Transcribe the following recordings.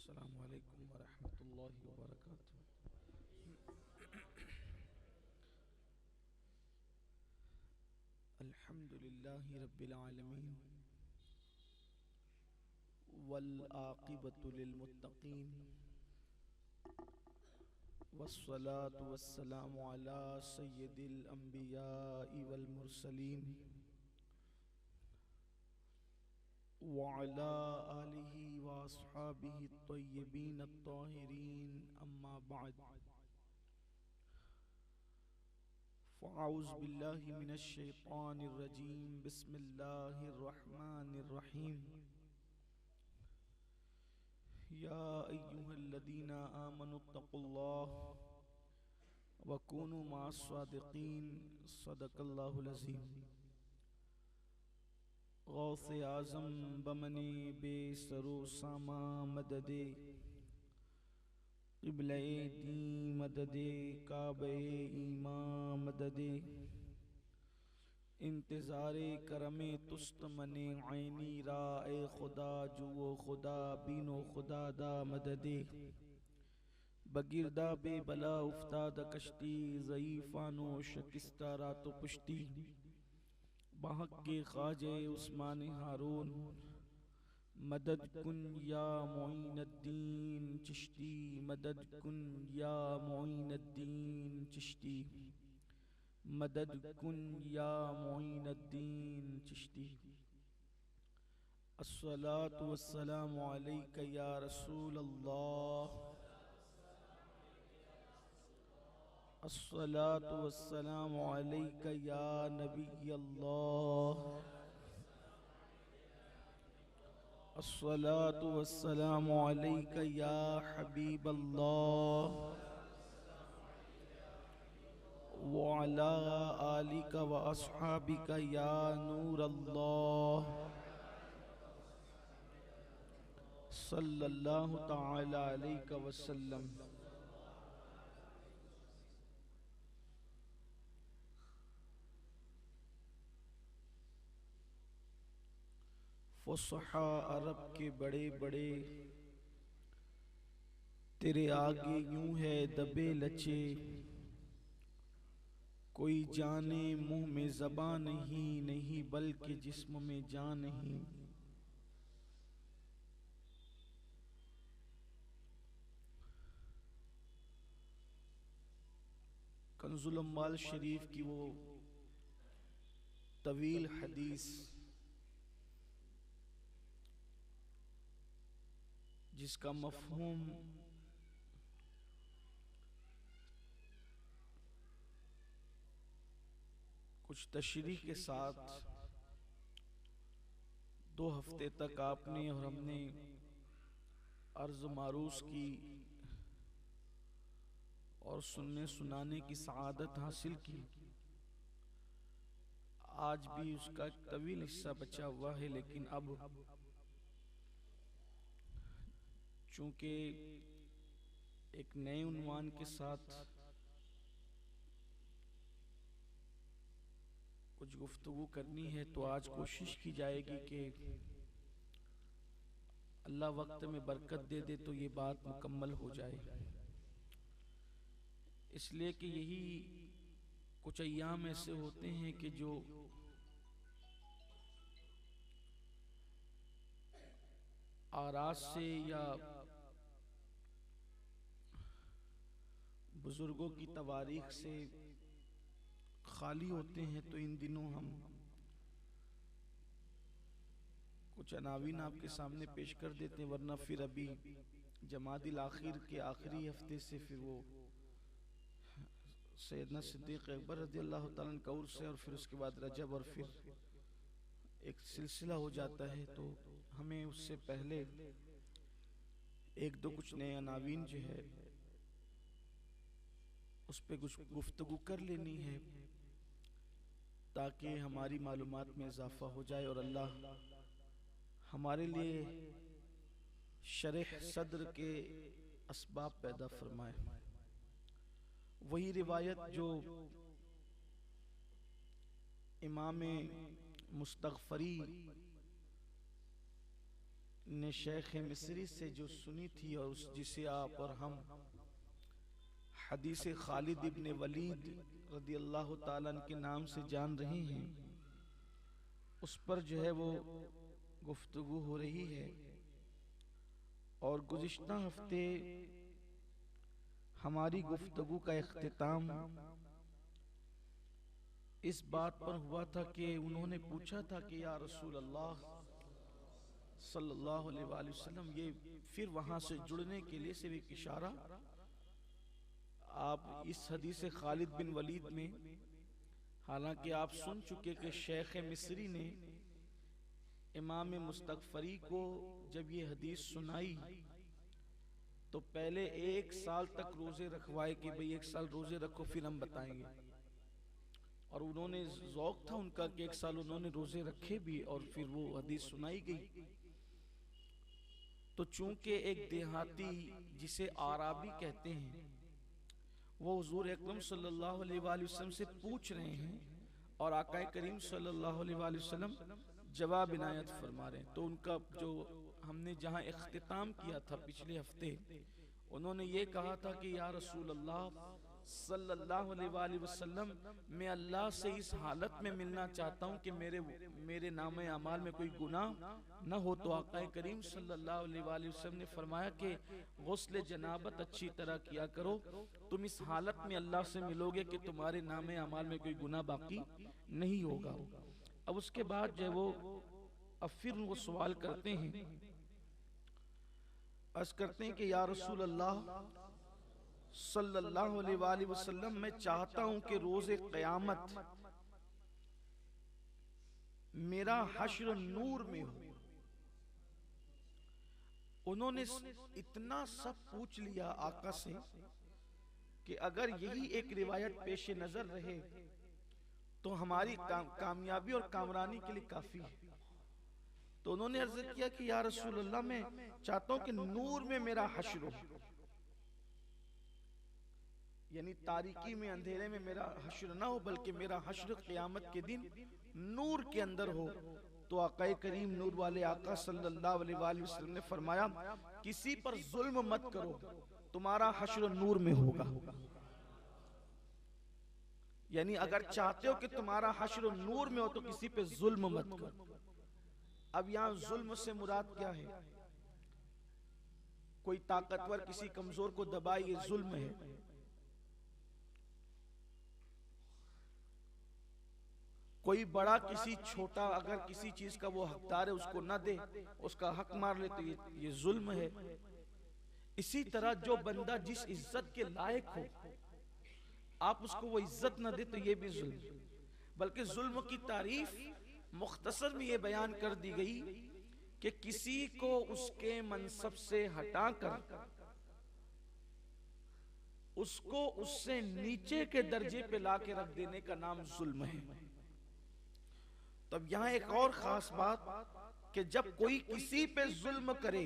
अस्सलामु अलैकुम वरहमतुल्लाहि वबरकातुहू। अल्हम्दुलिल्लाहि रब्बिल आलमीन वल आक़िबतु लिल मुत्तक़ीन वस्सलातु वस्सलामु अला सय्यिदिल अंबियाइ वल मुरसलीन व अला आलिहि व अस्हाबिहि त्वय्यिबीन अत्ताहिरीन अम्मा बअद। फ़अऊज़ु बिल्लाहि मिनश शैतानिर रजीम बिस्मिल्लाहिर रहमानिर रहीम। या अय्युहल्लज़ीना आमनुत्तक़ुल्लाह व कूनू मअस्सादिक़ीन सदक़ल्लाहुल अज़ीम। गौसे आज़म बमने बेसरो सामा मददे क़िबले दी मददे काबे ईमा मददे इंतज़ारे करमे तुस्त मने ऐनी रा ए खुदा जुओ खुदा बीनो खुदा दा मददे बगिरदा बे बला उफ्ताद कश्ती ज़ईफ़ानो शकिस्ता रा तो पुश्ती बहक के ख्वाजे उस्मान हारून मदद कुन या मोइनुद्दीन चिश्ती मदद कुन या मोइनुद्दीन चिश्ती मदद कुन या मोइनुद्दीन चिश्ती। अस्सलातु वस्सलामु अलैका या रसूल अल्लाह अस्सलातु वस्सलामु अलैका या नबी अल्लाह अस्सलातु वस्सलामु अलैका या हबीब अल्लाह व अला आलिका व अस्हाबिका या नूर अल्लाह सल्लल्लाहु तआला अलैहि वसल्लम। फुसहा अरब के बड़े बड़े तेरे आगे यूं है दबे लचे कोई जाने मुंह में ज़बान नहीं नहीं बल्कि जिस्म में जान नहीं। कंजुल अम्वाल शरीफ की वो तवील हदीस जिसका मफ़हूम कुछ तशरीह के साथ 2 हफ्ते तक आपने और हमने अर्ज़ मारूस की और सुनने सुनाने की सआदत हासिल की। आज भी उसका एक तवील हिस्सा बचा हुआ है, लेकिन अब चूंकि एक नए उन्वान के साथ कुछ गुफ्तगू करनी है तो आज कोशिश की जाएगी कि अल्लाह वक्त में बरकत दे दे तो ये बात मुकम्मल हो जाए। इसलिए कि यही कुछ अय्याम ऐसे होते हैं कि जो आरास से या बुजुर्गों की तवारीख से खाली होते हैं। तो इन दिनों हम कुछ अनावीन आपके सामने पेश कर देते हैं, वरना फिर अभी जमादिल आखिर के आखिरी हफ्ते से फिर वो सैयदना सिद्दीक़ अकबर रज़ियल्लाहु ताला अन्हु का उर्स है और फिर उसके बाद रजब और फिर एक सिलसिला हो जाता है। तो हमें उससे पहले एक दो कुछ नए अनावीन जो है उस पे कुछ गुफ्तगू कर लेनी है ताकि हमारी मालूमात में इजाफा हो जाए और अल्लाह हमारे लिए शरह सद्र के असबाब पैदा फरमाए। वही रिवायत जो इमाम मुस्तगफरी ने शेख मिस्री से जो सुनी थी और जिसे आप और हम हदीस खालिद इब्न वलीद रदी अल्लाह ताला अन्हु के नाम से जान रहे हैं, उस पर जो है वो गुफ्तगू हो रही है। और गुज़िश्ता हफ्ते हमारी गुफ्तगू का इख्तिताम इस बात पर हुआ था कि उन्होंने पूछा था कि या रसूल अल्लाह सल्लल्लाहु अलैहि वसल्लम, ये फिर वहां से जुड़ने के लिए सिर्फ एक इशारा, आप इस हदीस खालिद बिन वलीद में, हालांकि आप सुन चुके कि शेख मिस्री ने इमाम मुस्तगफरी को जब ये हदीस सुनाई तो पहले 1 साल तक रोजे रखवाए कि भाई 1 साल रोजे रखो फिर हम बताएंगे। और उन्होंने ज़ौक था उनका कि 1 साल उन्होंने रोजे रखे भी और फिर वो हदीस सुनाई गई। तो चूंकि एक देहाती जिसे आराबी कहते हैं वो हुजूर अकरम सल्लल्लाहु अलैहि वसल्लम से पूछ रहे हैं और आका करीम सल्लल्लाहु अलैहि वसल्लम जवाब इनायत फरमा रहे हैं, तो उनका जो हमने जहां इख्तिताम किया था पिछले हफ्ते, उन्होंने ये कहा था कि या रसूल अल्लाह सल्लल्लाहु अलैहि वसल्लम, मैं अल्लाह से इस हालत में मिलना चाहता हूँ कि मेरे नामे अमाल में कोई गुनाह न हो। तो आका करीम सल्लल्लाहु अलैहि वसल्लम ने फरमाया कि गुस्ल जनाबत अच्छी तरह किया करो, तुम इस हालत में अल्लाह से मिलोगे कि तुम्हारे नामे अमाल में कोई गुनाह बाकी नहीं होगा। अब उसके बाद जो वो अब फिर वो सवाल करते हैं, अर्ज करते हैं कि या रसूल अल्लाह सल्लल्लाहु अलैहि वसल्लम, मैं चाहता हूं कि रोज़े क़यामत मेरा हश्र नूर में हो। उन्होंने इतना सब पूछ लिया आका से कि अगर यही एक रिवायत पेश नजर रहे तो हमारी कामयाबी और कामरानी के लिए काफी है। तो उन्होंने अर्ज किया कि या रसूल अल्लाह, मैं चाहता हूं कि नूर में मेरा हश्र हो, यानी तारीकी में अंधेरे में मेरा हश्र ना हो, बल्कि मेरा हश्र क़यामत के दिन नूर के अंदर हो। तो आका करीम नूर वाले आका सल्लल्लाहु अलैहि वसल्लम ने फरमाया, किसी पर जुल्म मत करो, तुम्हारा हश्र नूर में होगा। यानी अगर चाहते हो कि तुम्हारा हश्र नूर में हो तो किसी पे जुल्म मत करो। अब यहां जुल्म से मुराद क्या है? कोई ताकतवर किसी कमजोर को दबाए, ये जुल्म है। कोई बड़ा किसी छोटा अगर किसी चीज का वो हकदार है उसको ना दे, उसका हक मार ले, तो ये जुल्म है। इसी तरह जो बंदा जिस इज्जत के लायक हो आप उसको वो इज्जत ना दे तो ये भी जुल्म। बल्कि जुल्म की तारीफ मुख्तसर में ये बयान कर दी गई कि किसी को उसके मनसब से हटाकर उसको उससे नीचे के दर्जे पे लाके रख देने का नाम जुल्म है। तब यहां एक और खास बात कि जब कोई किसी पे जुल्म करे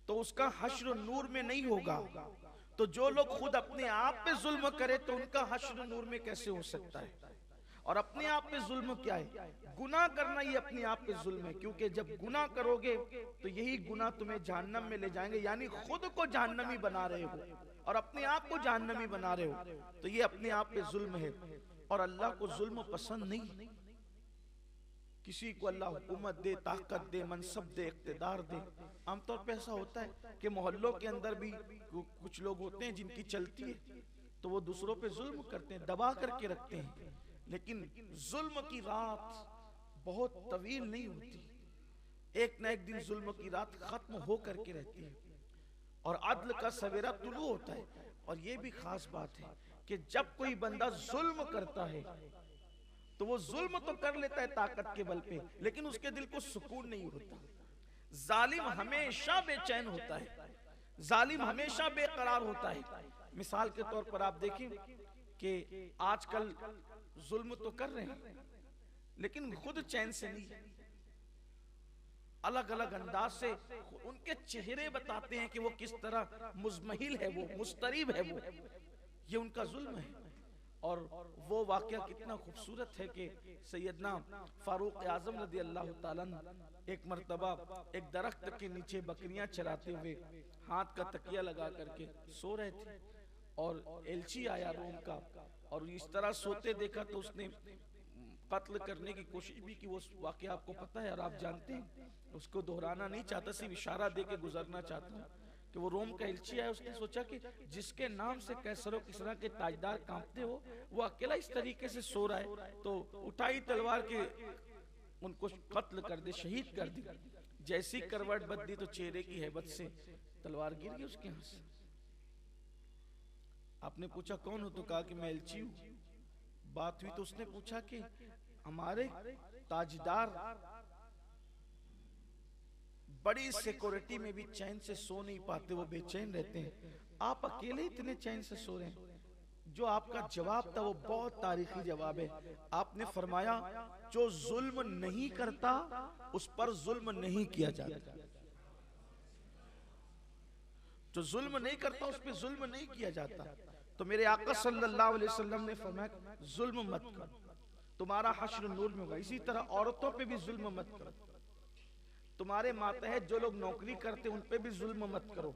तो उसका हश्र नूर में नहीं होगा। तो जो लोग खुद अपने आप पे जुल्म करे तो उनका हश्र नूर में कैसे हो सकता है? और अपने आप पे जुल्म क्या है? गुनाह करना ये अपने आप पे जुल्म है, क्योंकि जब गुनाह करोगे तो यही गुनाह तुम्हें जहन्नम में ले जाएंगे। यानी खुद को जहन्नमी बना रहे हो और अपने आप को जहन्नमी बना रहे हो, तो ये अपने आप पे जुल्म है। और अल्लाह को जुल्म पसंद नहीं। किसी को अल्लाह हुकूमत दे, ताकत दे, मनसब दे, इख्तिदार दे। आमतौर पे ऐसा होता है कि मोहल्लों के अंदर भी कुछ लोग होते हैं जिनकी चलती है तो वो दूसरों पे जुल्म करते हैं, दबा करके रखते हैं। लेकिन जुल्म की रात बहुत तवील नहीं होती, एक न एक दिन जुल्म की रात खत्म हो करके रहती है और अदल का सवेरा तुलू होता है। और ये भी खास बात है कि जब कोई बंदा जुल्म करता है तो वो जुल्म तो कर लेता है ताकत के बल पे, लेकिन उसके दिल को सुकून नहीं होता। जालिम हमेशा बेचैन होता है, जालिम हमेशा बेकरार होता है। मिसाल के तौर पर आप देखें कि आजकल जुल्म तो कर रहे हैं लेकिन खुद चैन से नहीं, अलग अलग अंदाज से उनके चेहरे बताते हैं कि वो किस तरह मुजमहिल है, वो मुस्तरीब है, वो ये उनका जुल्म है। और वो वाकया कितना खूबसूरत है कि सैयदना फारूक आजम रज़ी अल्लाह ताला एक मर्तबा एक दरख्त के नीचे बकरियां चराते हुए हाथ का तकिया लगा करके सो रहे थे, और एलची आया रोम का, और इस तरह सोते देखा तो उसने कत्ल करने की कोशिश भी की। वो वाकया आपको पता है और आप जानते हैं, उसको दोहराना नहीं चाहता, सिर्फ इशारा दे के गुजरना चाहता हूँ कि वो रोम का एलची आया। उसने सोचा कि जिसके नाम से कैसरो किसरा के ताजदार कांपते हो, वो अकेला इस तरीके से सो रहा है, तो उठाई तलवार के उनको कत्ल कर दे, शहीद कर दी। जैसी करवट बदली तो चेहरे की हैबत से तलवार गिर गई उसके हाथ से। आपने पूछा कौन हो, तो कहा कि मैं एलची हूं। बात हुई तो उसने पूछा कि हमारे ताजदार बड़ी सिक्योरिटी में भी चैन से सो नहीं पाते, वो बेचैन रहते हैं, आप अकेले इतने चैन से सो रहे हैं। जो आपका जवाब था वो बहुत तारीखी जवाब है। आपने फरमाया जो जुल्म नहीं करता उस पर जुल्म नहीं किया जाता। जो जुल्म नहीं करता उस पर जुल्म नहीं किया जाता। तो मेरे आका सल्लल्लाहु अलैहि वसल्लम ने फरमाया जुल्म मत करो, तुम्हारा हश्र नूर में होगा। इसी तरह औरतों पे भी जुल्म मत करो। तुम्हारे मातहत जो लोग नौकरी करते उन पे भी जुल्म मत करो,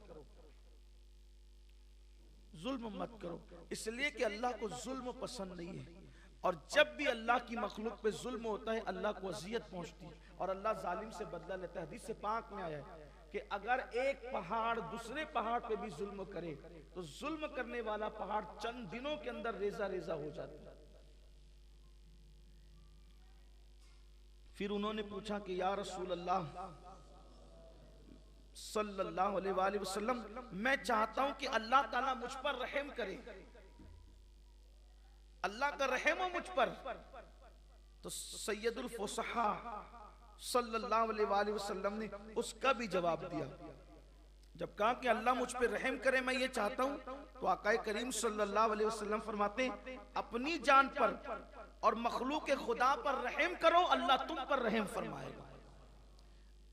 जुल्म मत करो, इसलिए कि अल्लाह को जुल्म पसंद नहीं है। और जब भी अल्लाह की मखलूक पे जुल्म होता है अल्लाह को अजियत पहुंचती है, और अल्लाह जालिम से बदला लेता है। हदीस से पाक में आया है कि अगर एक पहाड़ दूसरे पहाड़ पे भी जुल्म करे तो जुल्म करने वाला पहाड़ चंद दिनों के अंदर रेजा रेजा हो जाता है। फिर उन्होंने पूछा कि या रसूल अल्लाह सल्लल्लाहु अलैहि वसल्लम, मैं चाहता हूं कि अल्लाह ताला मुझ पर रहम करे, अल्लाह का रहम हो मुझ पर। तो सैयदुल फुसहा सल्लल्लाहु अलैहि वसल्लम ने उसका भी जवाब दिया। जब कहा कि अल्लाह मुझ पे रहम करे, मैं ये चाहता हूं, तो आका करीम सल्लल्लाहु अलैहि वसल्लम फरमाते हैं अपनी जान पर और मखलूक खुदा पर रहम करो, अल्लाह तुम पर रहम फरमाएगा।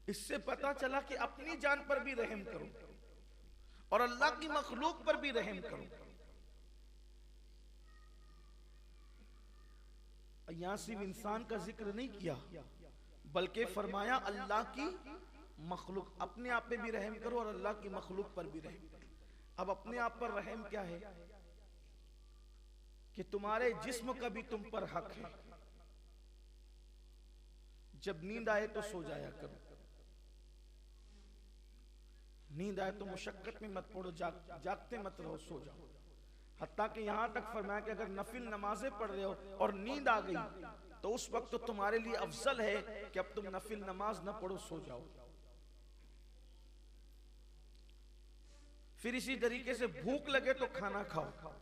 इससे पता चला कि अपनी जान पर भी रहम करो और अल्लाह की मखलूक पर भी रहम करो। यहां सिर्फ इंसान का जिक्र नहीं किया, बल्कि फरमाया अल्लाह की मखलूक, अपने आप पे भी रहम करो और अल्लाह की मखलूक पर भी रहम करो। अब अपने आप पर रहम क्या है कि तुम्हारे जिस्म का भी तुम पर हक है। जब नींद आए तो सो जाया करो, नींद आए तो मुशक्कत में मत पड़ो, जागते मत रहो, सो जाओ। हत्ता कि यहां तक फरमाया कि अगर नफिल नमाजें पढ़ रहे हो और नींद आ गई तो उस वक्त तो तुम्हारे लिए अफजल है कि अब तुम नफिल नमाज न पढ़ो, सो जाओ। फिर इसी तरीके से भूख लगे तो खाना खाओ।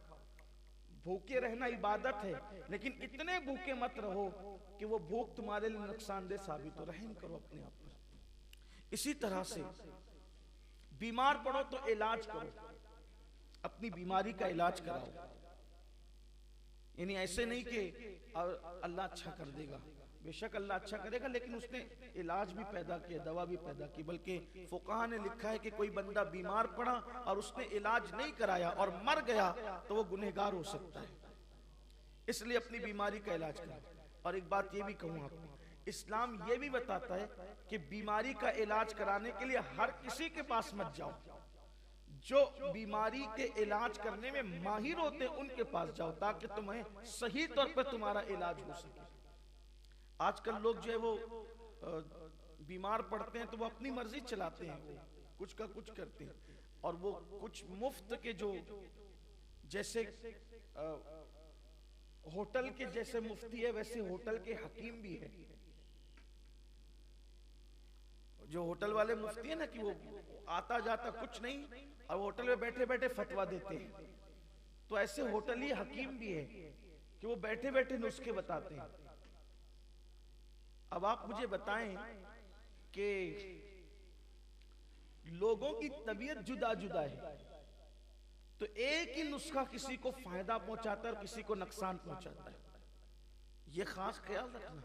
भूखे रहना इबादत है, लेकिन इतने भूखे मत रहो कि वो भूख तुम्हारे लिए नुकसानदेह साबित हो। रहम करो अपने आप पर। इसी तरह से बीमार पड़ो तो इलाज करो, अपनी बीमारी का इलाज कराओ। यानी ऐसे नहीं कि अल्लाह अच्छा कर देगा, बेशक अल्लाह अच्छा करेगा, लेकिन उसने इलाज भी पैदा किया, दवा भी पैदा की। बल्कि फुकाहा ने लिखा है कि कोई बंदा बीमार पड़ा और उसने इलाज नहीं कराया और मर गया तो वो गुनहगार हो सकता है। इसलिए अपनी बीमारी का इलाज करो। और एक बात ये भी कहूँ आपको, इस्लाम ये भी बताता है कि बीमारी का इलाज कराने के लिए हर किसी के पास मत जाओ। जो बीमारी के इलाज करने में माहिर होते हैं उनके पास जाओ, ताकि तुम्हें सही तौर पर तुम्हारा इलाज हो सके। आजकल लोग जो है वो बीमार पड़ते हैं तो वो अपनी मर्जी चलाते हैं, वो कुछ का कुछ करते हैं। और वो कुछ मुफ्त के जो जैसे होटल के जैसे मुफ्ती है वैसे होटल के हकीम भी है। जो होटल वाले मुफ्ती है ना कि वो आता जाता कुछ नहीं और होटल में बैठे बैठे फतवा देते हैं, तो ऐसे होटली हकीम भी है कि वो बैठे बैठे नुस्खे बताते हैं। अब आप मुझे बताएं कि लोगों की तबीयत जुदा जुदा है, तो एक ही नुस्खा किसी को फायदा पहुंचाता है और किसी को नुकसान पहुंचाता है, ये खास ख्याल रखना।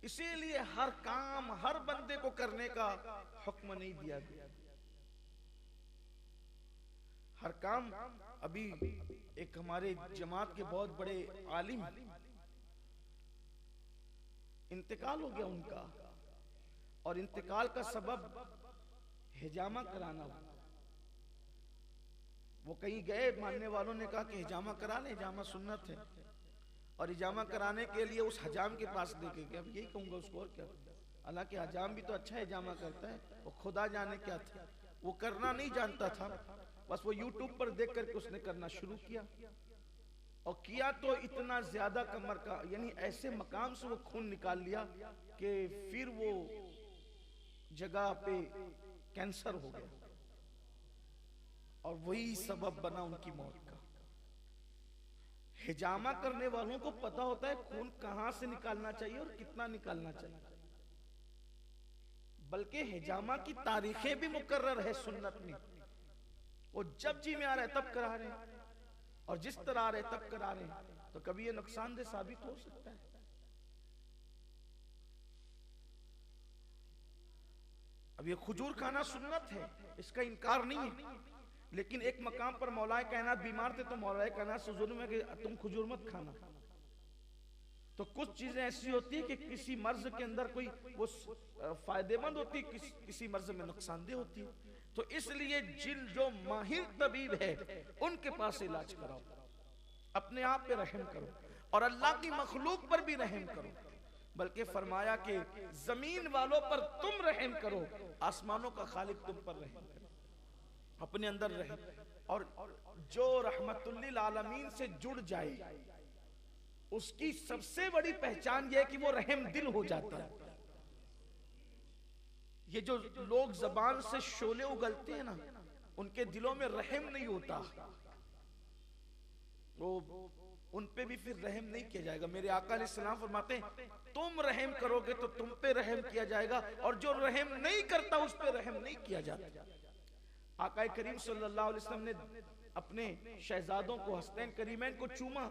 इसीलिए हर काम हर बंदे को करने का हुक्म नहीं दिया गया। हर काम। अभी एक हमारे जमात के बहुत बड़े आलिम इंतकाल हो गया उनका, और इंतकाल का सबब हिजामा कराना। वो कहीं गए, मानने वालों ने कहा कि हिजामा करा ले, हिजामा सुन्नत है, और हिजामा कराने के लिए उस हजाम के पास लेके गए। अब यही कहूंगा उसको, और क्या। हालांकि हजाम भी तो अच्छा हिजामा करता है, वो खुदा जाने क्या था, वो करना नहीं जानता था, बस वो यूट्यूब पर देख करके उसने करना शुरू किया, और किया तो इतना ज्यादा कमर का, यानी ऐसे मकाम से वो खून निकाल लिया कि फिर वो जगह पे कैंसर हो गया, और वही सबब बना उनकी मौत का। हिजामा करने वालों को पता होता है खून कहां से निकालना चाहिए और कितना निकालना चाहिए, बल्कि हिजामा की तारीखें भी मुकर्रर है सुन्नत में। वो जब जी में आ रहे तब करा रहे हैं, और जिस तरह आ रहे तब करा रहे हैं, तो कभी ये नुकसानदेह साबित हो सकता है। अब ये खजूर खाना सुन्नत है, इसका इनकार नहीं है, लेकिन एक मकाम पर मौलाए कायनात बीमार थे, तो मौलाए कायनात से जुर्म है कि तुम खजूर मत खाना। तो कुछ चीजें ऐसी होती है कि किसी मर्ज के अंदर कोई वो फायदेमंद होती है, किसी मर्ज में नुकसानदेह होती है। तो इसलिए जिन जो माहिर तबीब है उनके पास इलाज कराओ, अपने आप पे रहम करो, और अल्लाह की मखलूक पर भी रहम करो। बल्कि फरमाया कि जमीन वालों पर तुम रहम करो, आसमानों का खालिक तुम पर रहम करे, अपने अंदर रहे। और जो रहमतुल्लिल आलमीन से जुड़ जाए उसकी सबसे बड़ी पहचान यह है कि वो रहम दिल हो जाता है। ये जो लोग जबान से शोले उगलते हैं ना, उनके दिलों में रहम नहीं होता, वो उन पे भी फिर रहम नहीं किया जाएगा। मेरे आका अलैहिस्सलाम फरमाते हैं तुम रहम करोगे तो तुम पे रहम किया जाएगा, और जो रहम नहीं करता उस पे रहम नहीं किया जाता। आका करीम सल्लल्लाहु अलैहि वसल्लम ने अपने शहजादों को, हसनैन करीमैन को चूमा,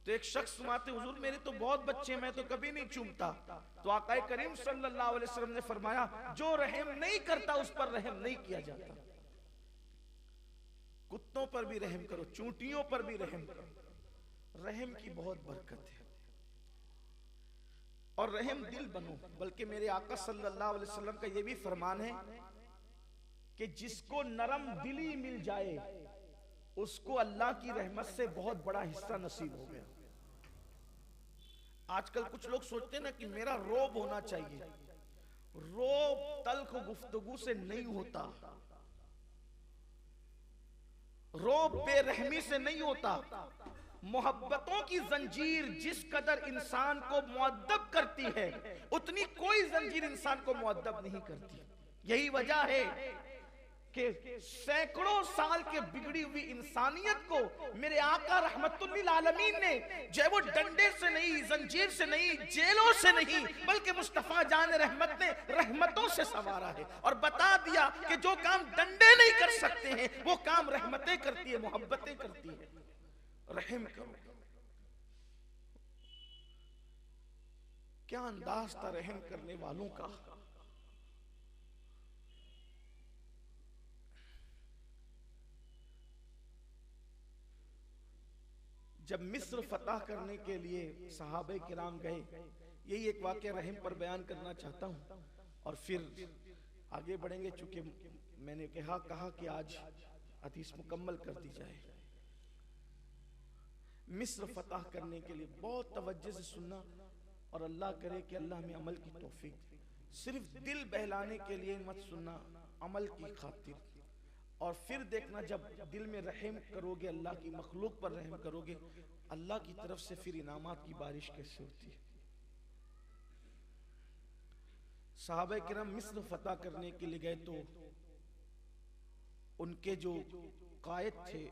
तो एक शख्स फरमाते हुजूर मेरे तो बहुत बच्चे, मैं तो कभी नहीं चूमता। तो आका करीम सल्लल्लाहु अलैहि वसल्लम ने फरमाया जो रहम नहीं करता उस पर रहम नहीं किया जाता। कुत्तों पर भी रहम करो, चूंटियों पर भी रहम करो, रहम की बहुत बरकत है, और रहम दिल बनो। बल्कि मेरे आका सल्लल्लाहु अलैहि वसल्लम का यह भी फरमान है कि जिसको नरम दिली मिल जाए उसको अल्लाह की रहमत से बहुत बड़ा हिस्सा नसीब हो गया। आजकल कुछ लोग सोचते हैं ना कि मेरा रोब होना चाहिए। रोब तल्ख गुफ्तगू से नहीं होता, रोब बेरहमी से नहीं होता। मोहब्बतों की जंजीर जिस कदर इंसान को मुअद्दब करती है, उतनी कोई जंजीर इंसान को मुअद्दब नहीं करती। यही वजह है कि सैकड़ों साल के बिगड़ी हुई इंसानियत को मेरे आका रहमतुल्लिल आलमीन ने, जो वो डंडे से नहीं, जंजीर से नहीं, जेलों से नहीं, बल्कि मुस्तफा जान रहमत ने रहमतों से संवारा है, और बता दिया कि जो काम डंडे नहीं कर सकते हैं वो काम रहमतें करती है, मोहब्बतें करती है। रहम करो। क्या अंदाज था रहम करने वालों का। जब मिस्र फतह करने के लिए सहाबे किराम गए, यही एक वाक़या रहम पर बयान करना चाहता हूँ, और फिर आगे बढ़ेंगे। चूंकि मैंने कहा कि आज हदीस मुकम्मल कर दी जाए। मिस्र फतह करने के लिए बहुत तवज्जो से सुनना, और अल्लाह करे कि अल्लाह में अमल की तौफीक। सिर्फ दिल बहलाने के लिए मत सुनना, अमल की खातिर। और फिर देखना जब दिल में रहम करोगे, अल्लाह की मखलूक पर रहम करोगे, अल्लाह की तरफ से फिर इनामात की बारिश कैसे होती है। सहाबा किराम मिस्र फतह करने के लिए गए, तो उनके जो कायद थे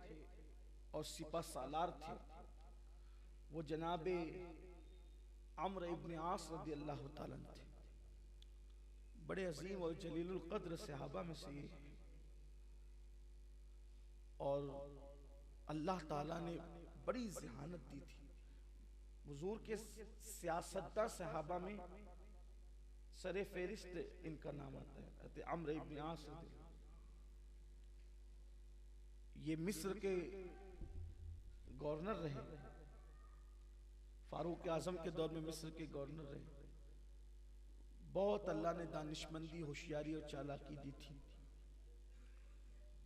और सिपा सालार थे वो जनाबे अम्र इब्न आस रज़ी अल्लाह ताला थे। बड़े अजीम और जलीलुल क़द्र सहाबा में से, और अल्लाह ताला ने बड़ी ज़हानत दी थी। हुजूर के सियासतदान सहाबा में सरे फेरिस्त इनका नाम आता है, अम्र इब्न आस। ये मिस्र के गवर्नर रहे, फारूक आजम के दौर में मिस्र के गवर्नर रहे। बहुत अल्लाह ने दानिशमंदी, होशियारी और चालाकी दी थी।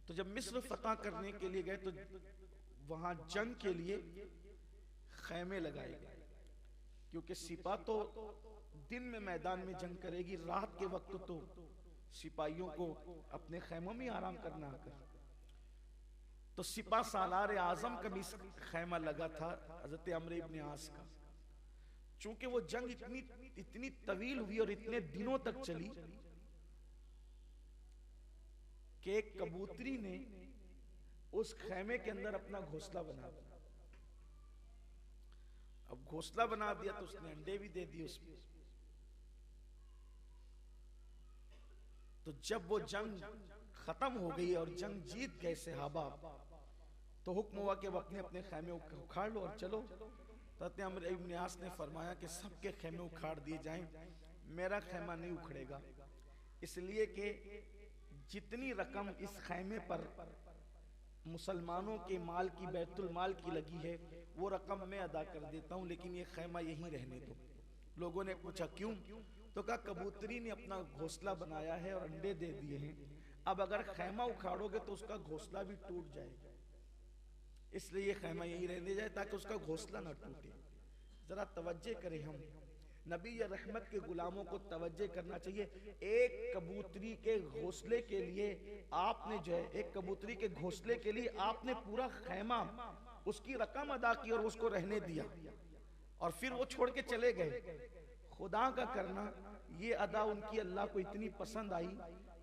तो जब मिस्र फतह करने के लिए गए तो वहां जंग के लिए खैमे लगाए गए, क्योंकि सिपा तो दिन में मैदान में जंग करेगी, रात के वक्त तो सिपाहियों को अपने खैमों में आराम करना आकर। तो सिपा सालार आजम का भी खैमा लगा था हजरत अम्र इब्न आस का। चूंकि वो जंग इतनी तवील हुई और इतने दिनों तक चली कि एक कबूतरी ने उस खैमे के अंदर अपना घोंसला बना दिया। अब घोंसला बना दिया तो उसने अंडे भी दे दिए उसमें। तो जब वो जंग खत्म हो गई और जंग जीत गए सहाबा, तो हुक्म हुआ कि वो अपने अपने खैमे उखाड़ लो और चलो। तो अम्र इब्न आस ने फरमाया कि सबके खैमे उखाड़ दिए जाएं, मेरा खैमा नहीं उखड़ेगा, इसलिए कि जितनी रकम इस खैमे पर मुसलमानों के माल की, बैतुल माल की लगी है, वो रकम मैं अदा कर देता हूँ, लेकिन ये खैमा यहीं रहने दो। लोगों ने पूछा क्यों? तो कहा कबूतरी ने अपना घोंसला बनाया है और अंडे दे दिए हैं, अब अगर खैमा उखाड़ोगे तो उसका घोंसला भी टूट जाएगा, इसलिए ये खैमा यहीं रहने जाए ताकि उसका घोंसला ना टूटे। जरा तवज्जो करें, हम नबी या रहमत के गुलामों को तवज्जो करना चाहिए। एक कबूतरी के घोंसले के लिए आपने जो है, एक कबूतरी के घोंसले के लिए आपने पूरा खैमा, उसकी रकम अदा की और उसको रहने दिया, और फिर वो छोड़ के चले गए। खुदा का करना ये अदा उनकी अल्लाह को इतनी पसंद आई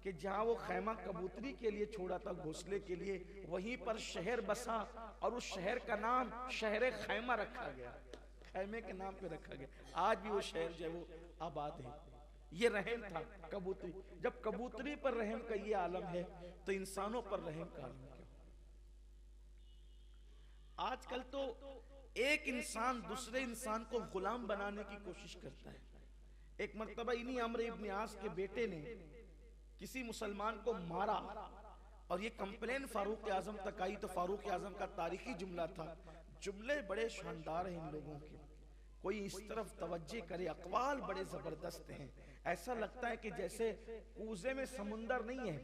कि जहां वो खैमा कबूतरी के लिए छोड़ा था, घोंसले के लिए, वहीं पर शहर बसा और उस शहर का नाम शहर खैमा रखा गया, खैमे के नाम पे रखा गया। आज भी वो शहर जो है वो आबाद है। ये रहम था कबूतरी। जब कबूतरी पर रहम का ये आलम है तो इंसानों पर रहम का आलम क्या? आजकल तो एक इंसान दूसरे इंसान को गुलाम बनाने की कोशिश करता है। एक मर्तबा इन्हीं अम्र इब्न आस के बेटे ने किसी मुसलमान को मारा और ये कंप्लेन फारूक आजम तक आई। तो फारूक आजम का तारीखी जुमला था, जुमले बड़े शानदार हैं इन लोगों के, कोई इस तरफ तवज्जो करे, अकवाल बड़े जबरदस्त हैं। ऐसा लगता है कि जैसे कूजे में समुंदर नहीं है,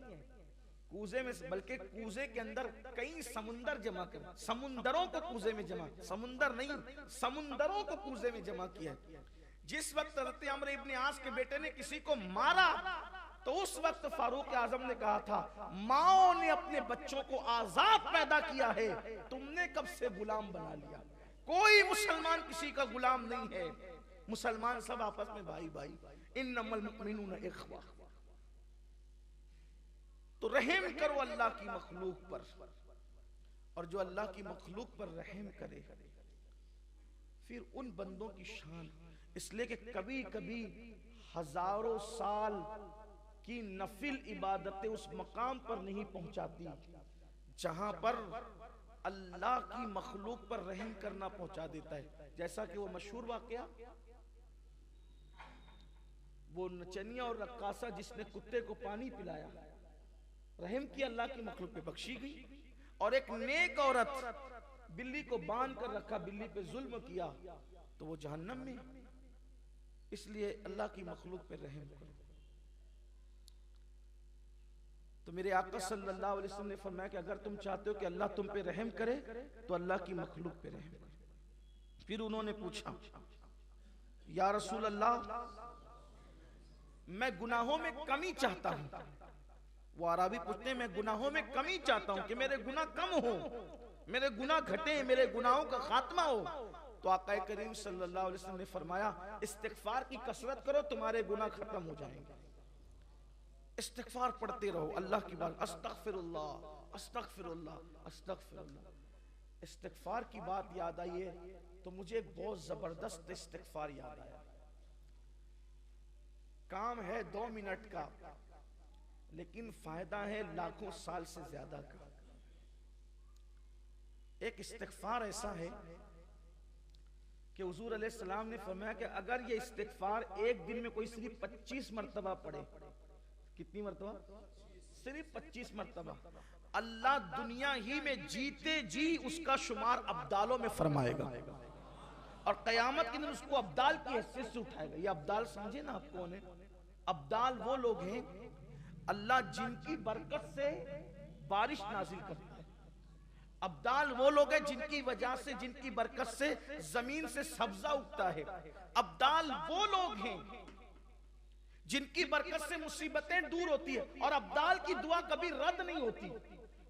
कूजे में, बल्कि कूजे के अंदर कई समुंदर जमा कर, समुंदरों को कूजे में जमा, समुंदर नहीं, समुंदरों को कूजे में जमा किया। जिस वक्त हज़रत अम्र इब्न आस के बेटे ने किसी को मारा तो उस वक्त फारूक आजम ने कहा था, माओ ने अपने बच्चों को आजाद पैदा किया है, तुमने कब से गुलाम बना लिया? कोई मुसलमान किसी का गुलाम नहीं है, मुसलमान सब आपस में भाई भाई, इन्नमल मुमिनून इख्वा। तो रहम करो अल्लाह की मखलूक पर, और जो अल्लाह की मखलूक पर रहम करे फिर उन बंदों की शान, इसलिए कि कभी कभी हजारों साल की नफिल इबादतें उस मकाम पर नहीं पहुंचाती जहां पर अल्लाह की मखलूक पर रहम करना पहुंचा देता है। जैसा कि वो मशहूर वाकया, वो नचनिया और रक्कासा जिसने कुत्ते को पानी पिलाया, रहम किया, अल्लाह की मखलूक पे बख्शी गई। और एक नेक औरत बिल्ली को बांध कर रखा, बिल्ली पे जुल्म किया तो वो जहन्नम में। इसलिए अल्लाह की मखलूक पे रहम करो। तो मेरे आका सल्लल्लाहु अलैहि वसल्लम ने फरमाया कि अगर तुम चाहते हो कि अल्लाह तुम पे रहम करे तो अल्लाह की मखलूक पे रहम करो। फिर उन्होंने पूछा, या रसूल अल्लाह, मैं गुनाहों में कमी चाहता हूं। वो अरबी पूछते हैं, मैं गुनाहों में कमी चाहता हूं कि मेरे गुनाह कम हो, मेरे गुनाह घटे, मेरे गुनाहों का खात्मा हो। तो आका करीम सल्लल्लाहु अलैहि वसल्लम ने फरमाया, इस्तिगफार की कसरत करो, तुम्हारे गुनाह खत्म हो जाएंगे। इस्तिगफार पढ़ते रहो, अल्लाह की बात, अस्तगफिरुल्लाह अस्तगफिरुल्लाह अस्तगफिरुल्लाह। इस्तिगफार की बात याद आई है तो मुझे एक बहुत जबरदस्त इस्तिगफार याद आया। काम है 2 मिनट का, लेकिन फायदा है लाखों साल से ज्यादा का। एक इस्तिगफार ऐसा है कि हुजूर अलैहिस्सलाम ने फरमाया कि अगर ये इस्तिगफार एक दिन में कोई सिर्फ 25 मरतबा पढ़े कितनी मरतबा? सिर्फ 25 मरतबा। अल्लाह दुनिया ही में जीते जी उसका शुमार अब्दालों में फरमाएगा और कयामत के दिन उसको अब्दाल की हैसियत से उठाएगा। ये अब्दाल समझे ना आप कौन है? अब्दाल वो लोग हैं अल्लाह जिनकी बरकत से बारिश नाजिल करता है। अब्दाल वो लोग हैं जिनकी वजह से, जिनकी बरकत से जमीन से सब्जा उगता है। अब्दाल वो लोग हैं जिनकी बरकत से मुसीबतें दूर होती है और अब्दाल की दुआ कभी रद्द नहीं होती।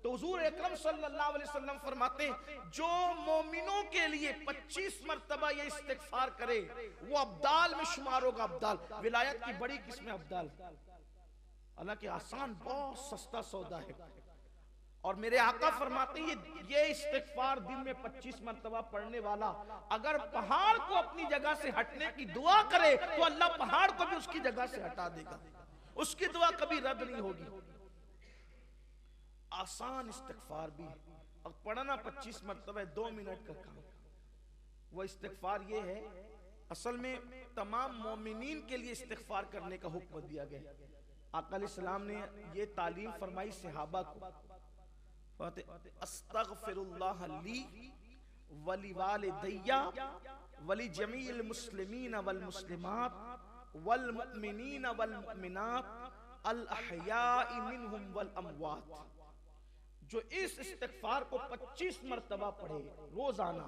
तो हुजूर अकरम सल्लल्लाहु अलैहि वसल्लम फरमाते हैं जो मोमिनों के लिए 25 मरतबा ये इस्तिगफार करे वो अब्दाल में शुमार होगा। अब्दाल विलायत की बड़ी किस्म अब्दाल, हालांकि आसान बहुत सस्ता सौदा है। और मेरे आका फरमाते हैं ये इस्तिगफार दिन में 25 मरतबा पढ़ने वाला अगर पहाड़ को अपनी जगह से हटने की दुआ करे तो अल्लाह पहाड़ को भी उसकी जगह से हटा देगा, उसकी दुआ कभी रद्द नहीं होगी। आसान इस्तिगफार भी और पढ़ना 25 मरतबा 2 मिनट का काम। वो इस्तिगफार ये है, असल में तमाम मोमिनीन के लिए इस्तिगफार करने का हुक्म दिया गया। आका अलैहिस्सलाम ने ये तालीम फरमाई सहाबा को, अस्तगफिरुल्लाह ली वली वालिदैया वली जमील मुस्लिमीन वल मुस्लिमात वल मुमिनीन वल मुमिनात अल अहयाई मिनहुम वल अमवात। जो इस इस्तिगफार को 25 मरतबा पढ़े रोजाना,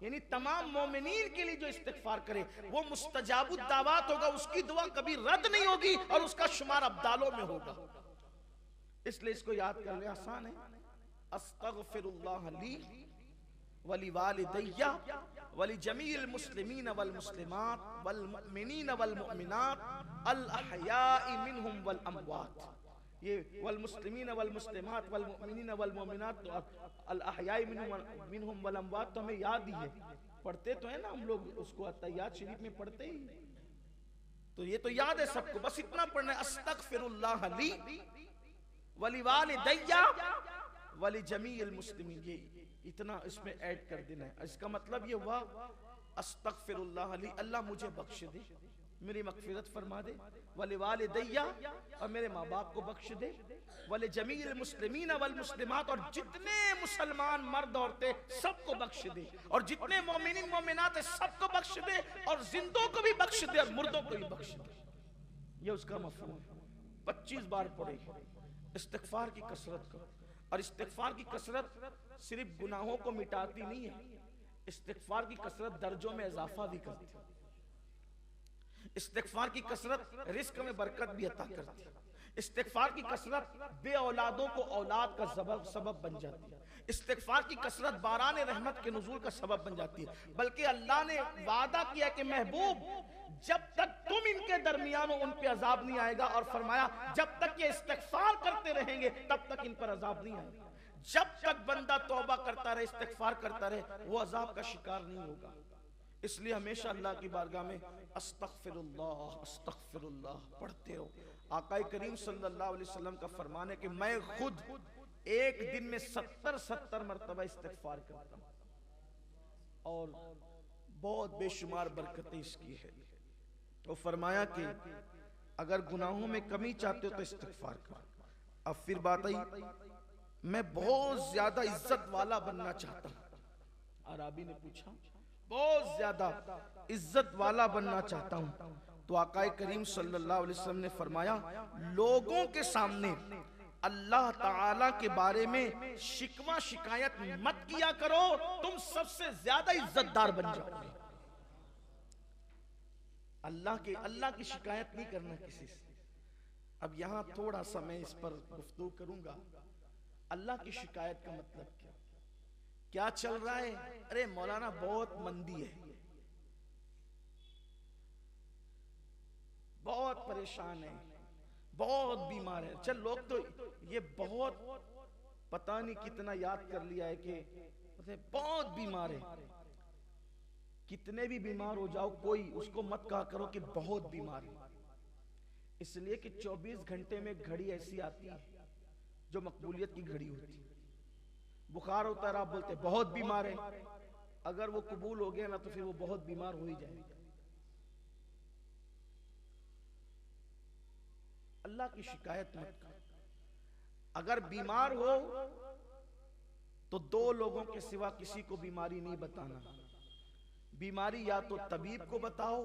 यानी तमाम मोमिनीन के लिए जो इस्तिगफार करे वो मुस्तजाबुद दावात होगा, उसकी दुआ कभी रद्द नहीं होगी और उसका शुमार अब्दालों में होगा। इसलिए इसको याद करने आसान है। अस्तगफिरुल्लाह ली वली वालिदैया वली जमील मुस्लिमीन वल मुस्लिमात वल मुमिनीन वल मुमिनात अल अहयाई मिनहुम वल अमवात। ये वल मुस्लिमीन वल मुस्लिमात वल मुमिनीन वल मुमिनात अल अहयाई मिनहुम वल अमवात तो हमें याद ही है, पढ़ते तो है ना हम लोग उसको, अत्तहियात शरीफ में पढ़ते ही, तो ये तो याद है सबको। बस इतना पढ़ना है, अस्तगफिरुल्लाह ली वली वालिदैया वली जमील मुस्लिमीन, ये इतना इसमें ऐड कर देना है। इसका मतलब ये हुआ अस्तगफिरुल्लाह ली, अल्लाह मुझे बख्श दे, मेरी मगफिरत फरमा दे, वली वालिदैया और मेरे माँ बाप को बख्श दे, वली जमील मुस्लिमीन वल मुस्लिमात और जितने मुसलमान मर्द औरतें सबको बख्श दे, और जितने मोमिनीन मोमिनात है सबको बख्श दे, और जिंदों को भी बख्श दे और मुर्दों को भी बख्श दे। ये उसका मफहूम। 25 बार पढ़े, इस्तिगफार की कसरत करो। और इस्तिगफार की कसरत सिर्फ गुनाहों को मिटाती नहीं है, इस्तिगफार की कसरत दर्जों में इजाफा भी करती है। इस्तिगफार की कसरत रिस्क में बरकत भी अता करती है। इस्तिगफार की कसरत बे औलादों को औलाद का सबब बन जाती है। इस्तिगफार की कसरत बारान रहमत के नुज़ूल का सबब बन जाती है। बल्कि अल्लाह ने वादा किया कि महबूब जब तक तुम इनके दरमियान हो उन पे अजाब नहीं आएगा, और फरमाया जब तक ये इस्तिगफार करते रहेंगे तब तक इन पर अजाब नहीं आएगा। जब तक बंदा तौबा करता रहे, इस्तिगफार करता रहे, वो अजाब का शिकार नहीं होगा। इसलिए हमेशा अल्लाह की बारगाह में अस्तगफिरुल्लाह अस्तगफिरुल्लाह पढ़ते हो। आका करीम सल्लल्लाहु अलैहि वसल्लम का फरमान है कि मैं खुद एक दिन में 70 मरतबा इस्तिगफार करता हूँ और बहुत बेशुमार बरकतें इसकी है। तो फरमाया कि अगर गुनाहों में कमी चाहते हो तो इस्तिगफार करो। अब फिर बात आई, मैं बहुत ज्यादा इज्जत वाला बनना चाहता हूँ। अराबी ने पूछा, बहुत ज्यादा इज्जत वाला बनना चाहता हूँ। तो आका करीम सल्लल्लाहु अलैहि वसल्लम ने फरमाया लोगों के सामने अल्लाह ताला के बारे में शिकवा शिकायत मत किया करो, तुम सबसे ज्यादा इज्जतदार बन जाओगे। अल्लाह की शिकायत नहीं करना किसी से। अब यहां थोड़ा सा मैं इस पर गुफ्तगू करूंगा। अल्लाह की शिकायत का मतलब क्या चल रहा है? अरे मौलाना बहुत मंदी है, बहुत परेशान है, बहुत बीमार है। चल लोग तो ये बहुत पता नहीं कितना याद कर लिया है कि बहुत बीमार है। कितने भी बीमार हो जाओ, कोई उसको मत कहा करो कि बहुत बीमार है, इसलिए कि 24 घंटे में घड़ी ऐसी आती है जो मकबूलियत की घड़ी होती है। बुखार होता है, आप बोलते बहुत बीमार है, अगर वो कबूल हो गया ना तो फिर वो बहुत बीमार हो ही जाएगा। अल्लाह की शिकायत मत कर। अगर बीमार हो तो दो लोगों के सिवा किसी को बीमारी नहीं बताना। बीमारी या तो तबीब को बताओ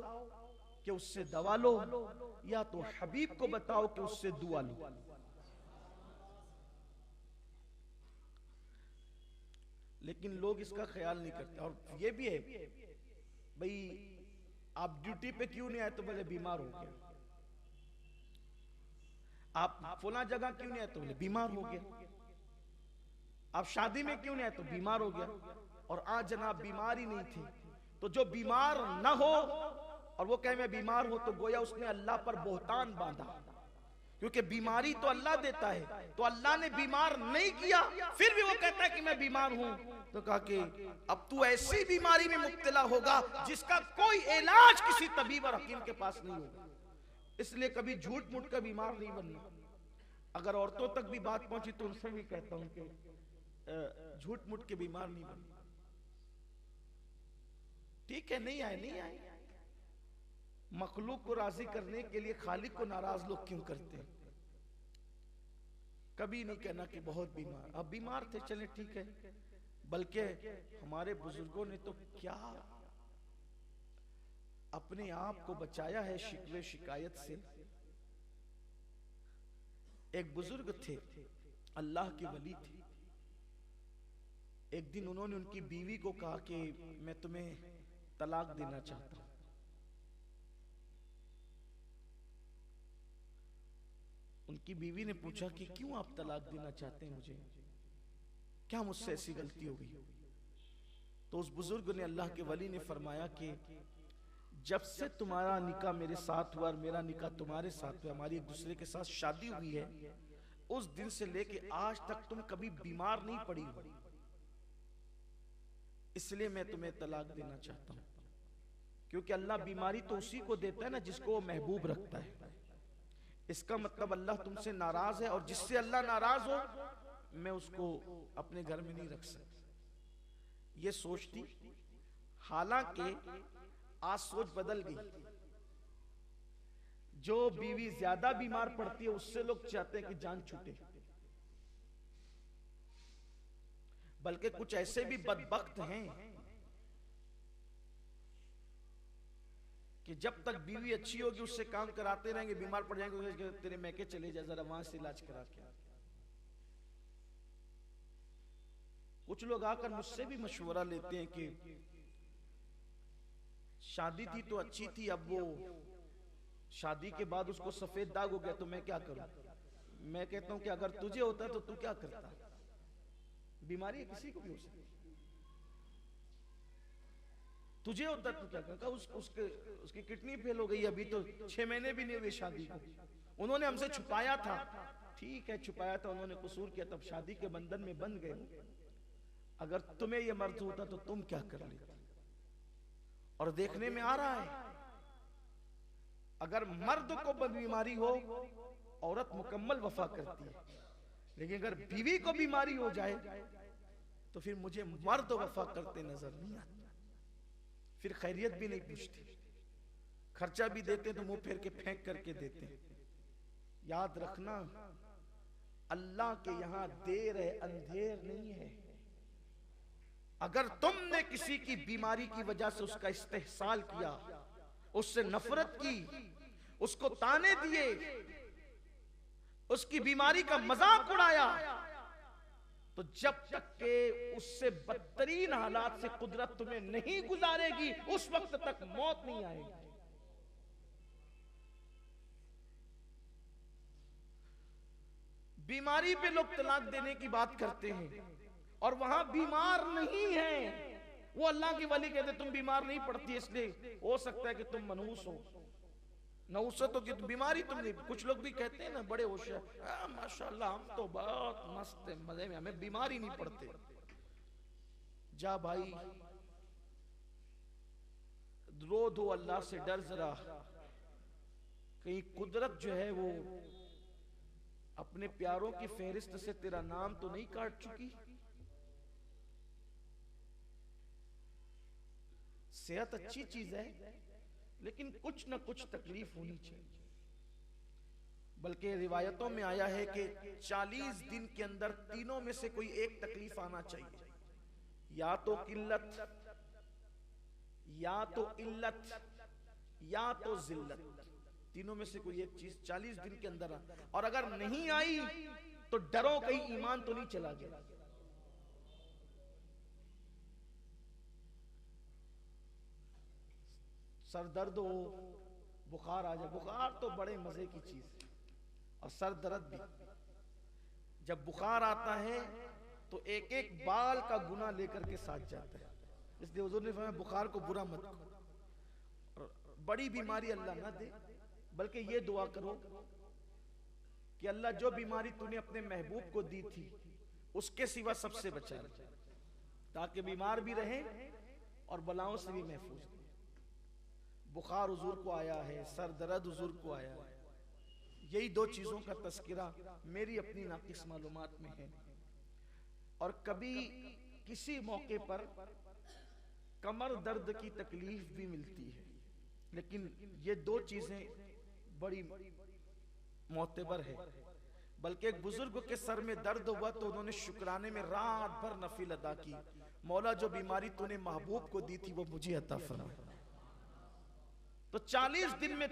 कि उससे दवा लो, या तो हबीब को बताओ कि उससे दुआ लो। लेकिन लोग इसका ख्याल नहीं करते। और ये भी है भाई, आप ड्यूटी पे क्यों नहीं आए? तो बोले बीमार हो गया। आप फला जगह क्यों नहीं आए? तो बोले बीमार हो गया। आप शादी में क्यों नहीं आए? तो बीमार हो गया। और आज जनाब बीमार ही नहीं थे। तो जो बीमार ना हो और वो कहे मैं बीमार हूं, तो गोया उसने अल्लाह पर बोहतान बांधा, क्योंकि बीमारी तो अल्लाह देता है। तो अल्लाह ने बीमार नहीं किया, फिर भी वो कहता है कि मैं बीमार हूं। तो कहा कि अब तू ऐसी बीमारी में मुब्तला होगा जिसका कोई इलाज किसी तबीब और हकीम के पास नहीं होगा। इसलिए कभी झूठ मूठ का बीमार नहीं बनना। अगर औरतों तक भी बात पहुंची तो उनसे भी कहता हूं कि झूठ मूठ के बीमार नहीं बनना। ठीक है, नहीं आए नहीं आए। मखलूक को राजी करने के लिए खालिक को नाराज लोग क्यों करते हैं? कभी नहीं कहना कि बहुत बीमार, अब बीमार थे चले ठीक है। बल्कि हमारे बुजुर्गों ने तो क्या अपने आप को बचाया है शिकवे शिकायत से। एक बुजुर्ग थे, अल्लाह के वली थे। एक दिन उन्होंने उनकी बीवी को कहा कि मैं तुम्हें तलाक देना चाहता हूं। उनकी बीवी ने पूछा कि क्यों आप तलाक देना चाहते हैं मुझे, क्या मुझसे ऐसी गलती हो गई? तो उस बुजुर्ग ने, अल्लाह के वली ने फरमाया कि जब से तुम्हारा निकाह मेरे साथ हुआ और मेरा निकाह तुम्हारे साथ हुआ, हमारी एक दूसरे के साथ शादी हुई है, उस दिन से लेके आज तक तुम कभी बीमार नहीं पड़ी हो, इसलिए मैं तुम्हें तलाक देना चाहता हूं। क्योंकि अल्लाह बीमारी तो उसी को देता है ना जिसको वो महबूब रखता है। इसका मतलब अल्लाह तुमसे नाराज है, और जिससे अल्लाह नाराज हो मैं उसको अपने घर में नहीं रख सकता। ये सोचती, हालांकि आज सोच बदल गई। जो बीवी ज्यादा बीमार पड़ती है उससे लोग चाहते हैं कि जान छूटे। बल्कि कुछ ऐसे भी बदबख्त हैं कि जब तक बीवी अच्छी होगी उससे काम कराते रहेंगे, बीमार पड़ जाएंगे, तेरे मैके चले जा, जरा वहां से इलाज करा के। कुछ लोग आकर मुझसे भी मशवरा लेते हैं कि शादी थी तो अच्छी थी, अब वो शादी के बाद उसको सफेद दाग हो गया, तो मैं क्या करूं? मैं कहता हूं कि अगर तुझे होता तो तू क्या करता? बीमारी किसी को भी हो सकती, तुझे होता तो क्या करता? उसकी किडनी फेल हो गई, अभी तो 6 महीने भी नहीं हुए शादी को। उन्होंने हमसे छुपाया था, ठीक है छुपाया था, उन्होंने कसूर किया, तब शादी के बंधन में बंध गए। अगर तुम्हें यह मर्ज होता तो तुम क्या कर लेते? और देखने में आ रहा है, अगर मर्द को बीमारी हो औरत मुकम्मल वफा करती है, लेकिन अगर बीवी को बीमारी हो जाए तो फिर मुझे मर्द वफा करते नजर नहीं आते। फिर खैरियत भी नहीं पूछती, खर्चा भी देते तो मुंह फेर के फेंक करके देते। याद रखना, अल्लाह के यहां देर है, अंधेर नहीं है। अगर तुमने किसी की बीमारी की वजह से उसका इस्तेहसाल किया, उससे नफरत की, उसको ताने दिए, उसकी बीमारी का मजाक उड़ाया, तो जब तक के उससे बदतरीन हालात से कुदरत तुम्हें नहीं गुजारेगी, उस वक्त तक मौत नहीं आएगी। बीमारी पे लोग तलाक देने की बात करते हैं और वहां बीमार नहीं है। वो अल्लाह की वली कहते तुम बीमार नहीं पड़ती, इसलिए हो सकता है कि तुम मनहूस हो। नहुसत की बीमारी तुम नहीं। कुछ लोग भी कहते हैं ना, बड़े होशियार, माशाल्लाह हम तो बहुत मस्त है, मजे में, हमें बीमारी नहीं पड़ते। जा भाई, रो दो अल्लाह से, डर जरा, कहीं कुदरत जो है वो अपने प्यारों की फहरिस्त से तेरा नाम तो नहीं काट चुकी। सेहत अच्छी चीज है, लेकिन कुछ ना कुछ तकलीफ होनी चाहिए। बल्कि रिवायतों में आया है कि 40 दिन के अंदर तीनों में से कोई एक तकलीफ आना चाहिए, या तो किल्लत, या तो इल्लत, या तो जिल्लत। तीनों में से कोई एक चीज 40 दिन के अंदर और अगर नहीं आई तो डरो कहीं ईमान तो नहीं चला गया। सर दर्द हो, बुखार आ जाए, बुखार तो बड़े मजे की चीज है, और सर दर्द भी। जब बुखार आता है तो एक एक बाल का गुना लेकर के साथ जाता है, इसलिए हुजूर ने फरमाया बुखार को बुरा मत करो। बड़ी बीमारी अल्लाह ना दे, बल्कि ये दुआ करो कि अल्लाह जो बीमारी तूने अपने महबूब को दी थी उसके सिवा सबसे बचा ले, ताकि बीमार भी रहे और बलाओं से भी महफूज रहे। बुखार हुजूर को आया है, सर दर्द हुजूर को आया है, यही दो चीजों का तस्करा मेरी अपनी नाकिस मालूमात में है। और कभी किसी मौके पर कमर दर्द की तकलीफ भी मिलती है, लेकिन ये दो चीजें बड़ी मोतबर है। बल्कि एक बुजुर्ग के सर में दर्द हुआ तो उन्होंने शुक्राने में रात भर नफिल अदा की, मौला जो बीमारी तूने महबूब को दी थी वो मुझे अता फरमा। तो 40 दिन में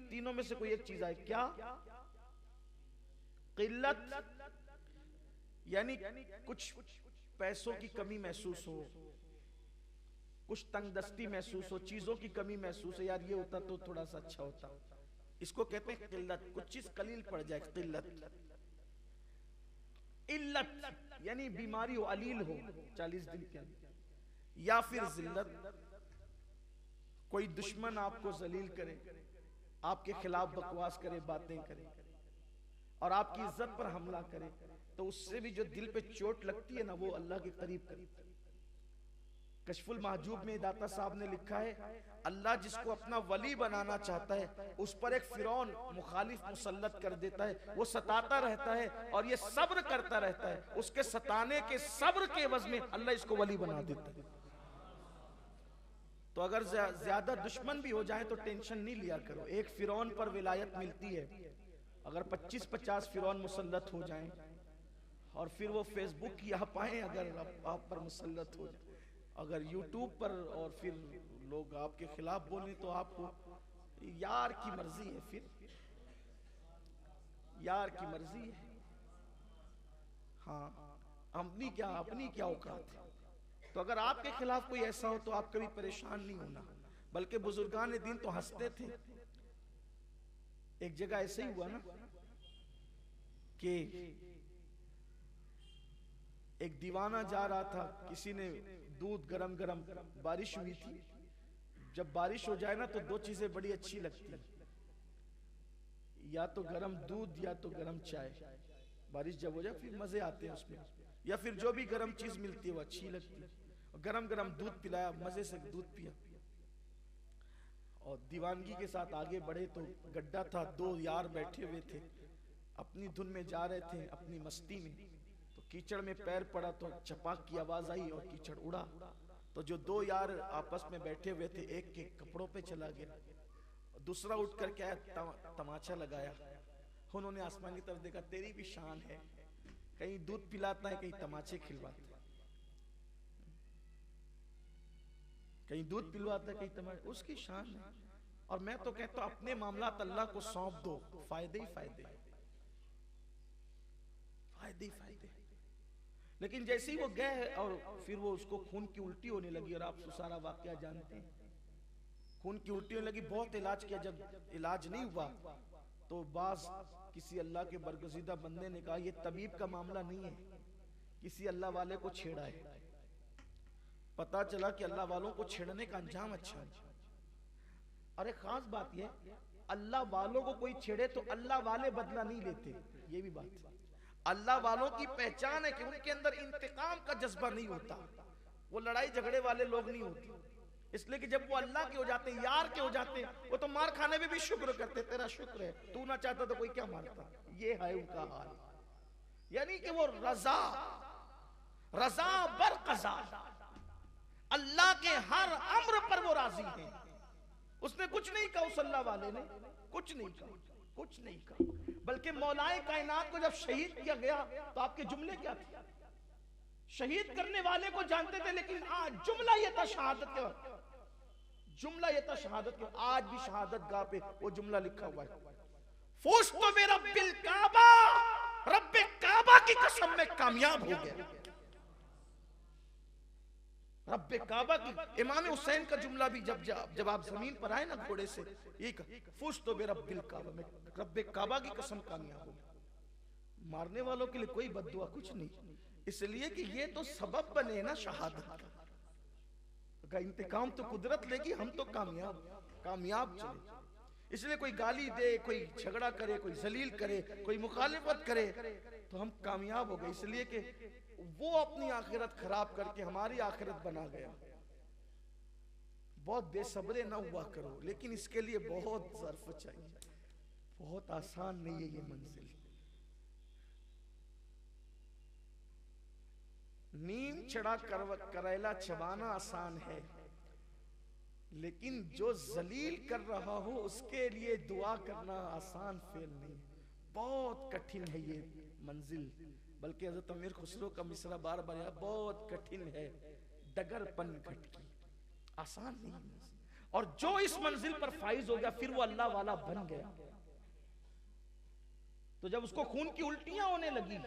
तीनों में से कोई एक चीज आए, क्या? किल्लत, यानी कुछ पैसों की कमी महसूस हो, कुछ तंगदस्ती महसूस हो, चीजों की कमी महसूस हो, यार ये होता तो थोड़ा सा अच्छा होता, इसको कहते हैं किल्लत। कुछ चीज कलील पड़ जाए, किल्लत। इल्लत यानी बीमारी हो, अलील हो 40 दिन के अंदर। या फिर जिल्लत, कोई दुश्मन आपको जलील करे, आपके खिलाफ बकवास करे, बातें करे और आपकी इज्जत पर हमला करे, तो उससे भी जो दिल पे चोट लगती है ना, वो अल्लाह के करीब करता है। कशफुल महजूब में दाता साहब ने लिखा है, अल्लाह जिसको अपना वली बनाना चाहता है उस पर एक फिरौन मुखालिफ मुसल्लत कर देता है, वो सताता रहता है और ये सब्र करता रहता है, उसके सताने के सब्र के एवज में अल्लाह इसको वली बना देता है। तो अगर ज्यादा दुश्मन भी हो जाए तो टेंशन नहीं लिया करो, एक फिरौन पर विलायत मिलती है। अगर 25-50 फिरौन मुसल्लत हो जाएं और फिर वो फेसबुक की आप आए, अगर आप पर मुसल्लत हो जाए, अगर यूट्यूब पर, और फिर लोग आपके खिलाफ बोले तो आपको यार की मर्जी है, फिर यार की मर्जी है। हाँ, अपनी क्या औकात है। तो अगर आपके खिलाफ कोई ऐसा हो तो आप कभी परेशान नहीं होना, बल्कि बुजुर्गान दीन तो हंसते थे। एक जगह ऐसे ही हुआ ना कि एक दीवाना जा रहा था, किसी ने दूध गरम गरम, बारिश हुई थी। जब बारिश हो जाए ना तो दो चीजें बड़ी अच्छी लगती है, या तो गरम दूध या तो गरम चाय। बारिश जब हो जाए फिर मजे आते हैं उसमें, या फिर जो भी गरम चीज मिलती है वो अच्छी लगती है। गरम गरम दूध पिलाया, मजे से दूध पिया और दीवानगी के साथ आगे बढ़े तो गड्ढा था, दो यार बैठे हुए थे, अपनी धुन में जा रहे थे, अपनी मस्ती में। तो कीचड़ में पैर पड़ा तो चपाक की आवाज आई और कीचड़ उड़ा। तो जो दो यार आपस में बैठे हुए थे, एक के कपड़ों पे चला गया, दूसरा उठ कर क्या तमाचा लगाया। उन्होंने आसमान की तरफ देखा, तेरी भी शान है, कहीं दूध पिलाता है, कहीं तमाचे खिलवाता है, कहीं दूध पिलवाता है, कहीं तमाचे, उसकी शान है। और मैं तो कहता हूं अपने मामला अल्लाह को सौंप दो, फायदे ही फायदे, फायदे ही फायदे। लेकिन जैसे ही वो गए और फिर वो उसको खून की उल्टी होने लगी, और आप सारा वाकया जानते हैं, खून की उल्टी होने लगी। बहुत इलाज किया, जब इलाज नहीं हुआ तो बाज किसी अल्लाह के बरगुज़ीदा बंदे ने कहा, ये तबीब का मामला नहीं है, किसी अल्लाह वाले को छेड़ा है। पता चला कि अल्लाह वालों को छेड़ने का अंजाम अच्छा है। और एक खास बात यह, अल्लाह वालों को कोई छेड़े तो अल्लाह वाले बदला नहीं लेते, ये भी बात है। अल्लाह वालों की पहचान है कि उनके अंदर इंतकाम का जज्बा नहीं होता, वो लड़ाई झगड़े वाले लोग नहीं होते। इसलिए कि जब वो अल्लाह के हो जाते हैं, यार के हो जाते हैं, वो तो मार खाने में भी शुक्र करते, तेरा शुक्र है, तू ना चाहता तो कोई क्या मारता। ये है उनका हाल, यानी कि वो रजा बर कज़ा, अल्लाह के हर अम्र पर वो राजी हैं। उसने कुछ नहीं कहा, उस अल्लाह वाले ने कुछ नहीं कहा, कुछ नहीं कहा। बल्कि मौलाए कायनात को जब शहीद किया गया तो आपके जुमले क्या थे? शहीद करने वाले को जानते थे, लेकिन आज जुमला ये था शहादत के वक्त, जुमला ये था शहादत के। आज भी शहादत गाह पे वो जुमला लिखा हुआ है, फुज़्तु बिरब्बिल काबा, रब्बे काबा की कसम में कामयाब हो गया। रब्बे काबा की, इमाम हुसैन का जुमला भी जब आप जमीन पर आए ना घोड़े से, यही कहा, फुज़्तु बिरब्बिल काबा, में रब्बे काबा की कसम कामयाब हो गया। मारने वालों के लिए कोई बद्दुआ कुछ नहीं, इसलिए कि ये तो सबब बने ना शहादत का। इंतकाम तो कुदरत लेगी, हम तो कामयाब चले। इसलिए कोई गाली दे, कोई झगड़ा करे, कोई जलील करे, कोई मुखालिफत करे, तो हम कामयाब हो गए। इसलिए कि वो अपनी आखिरत खराब करके हमारी आखिरत बना गया। बहुत बेसब्रे ना हुआ करो, लेकिन इसके लिए बहुत ज़र्फ चाहिए, बहुत आसान नहीं है ये मंजिल। नीम चढ़ा करेला चबाना आसान है, लेकिन जो जलील कर रहा हो उसके लिए दुआ करना आसान फेल नहीं। बहुत कठिन है ये मंजिल। बल्कि हज़रत अमीर खुसरो का मिसरा बार बार यार, बहुत कठिन है डगर पन घट की, आसान नहीं। और जो इस मंजिल पर फाइज हो गया फिर वो अल्लाह वाला बन गया। तो जब उसको खून की उल्टियां होने लगी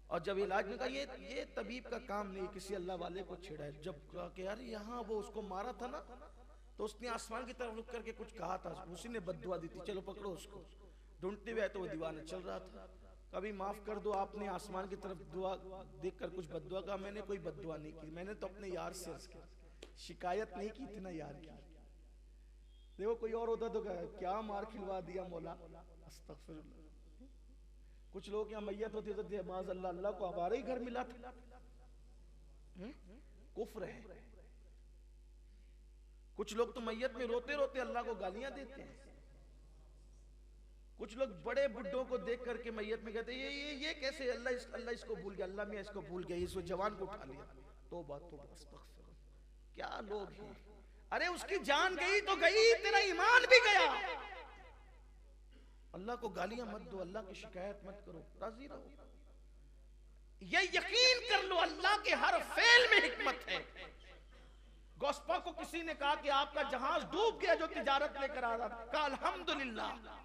और जब इलाज में कहा ये तबीब का काम नहीं, किसी अल्लाह वाले को छेड़ा है। जब कहा कि यार यहाँ वो उसको मारा था ना, तो उसने आसमान की तरफ रुक करके कुछ कहा था, उसी ने बद्दुआ दी थी, चलो पकड़ो उसको। ढूंढते हुए तो वो दीवाना चल रहा था। कभी माफ कर दो, आपने आसमान की तरफ दुआ देखकर कुछ बद्दुआ कहा, मैंने कोई बद्दुआ नहीं की, मैंने तो अपने यार से शिकायत नहीं की थी ना यार की। देखो कोई और होता तो क्या मार खिलवा दिया मौला, अस्तगफिरुल्लाह। कुछ लोग यहाँ मैयत होती तो माज़ अल्लाह को हमारे ही घर मिला था, कुफ्र है। कुछ लोग तो मैयत में रोते रोते अल्लाह को गालियां देते हैं। कुछ लोग बड़े बुड्ढों को देख करके मैयत में कहते ये कैसे, अल्लाह इसको भूल गया, अल्लाह मियां इसको भूल गया, इसको जवान को उठा लिया। तौबा तौबा, अस्तगफिरुल्लाह। क्या लोग हैं। अरे उसकी जान गई तो गई, तेरा ईमान भी गया। अल्लाह को गालियां मत दो, अल्लाह की शिकायत मत करो, राजी रहो। ये यकीन कर लो अल्लाह के हर फेल में हिकमत है। गौस्पा को किसी ने कहा कि आपका जहाज डूब गया जो तिजारत लेकर आ रहा था, कहा अल्हम्दुलिल्लाह।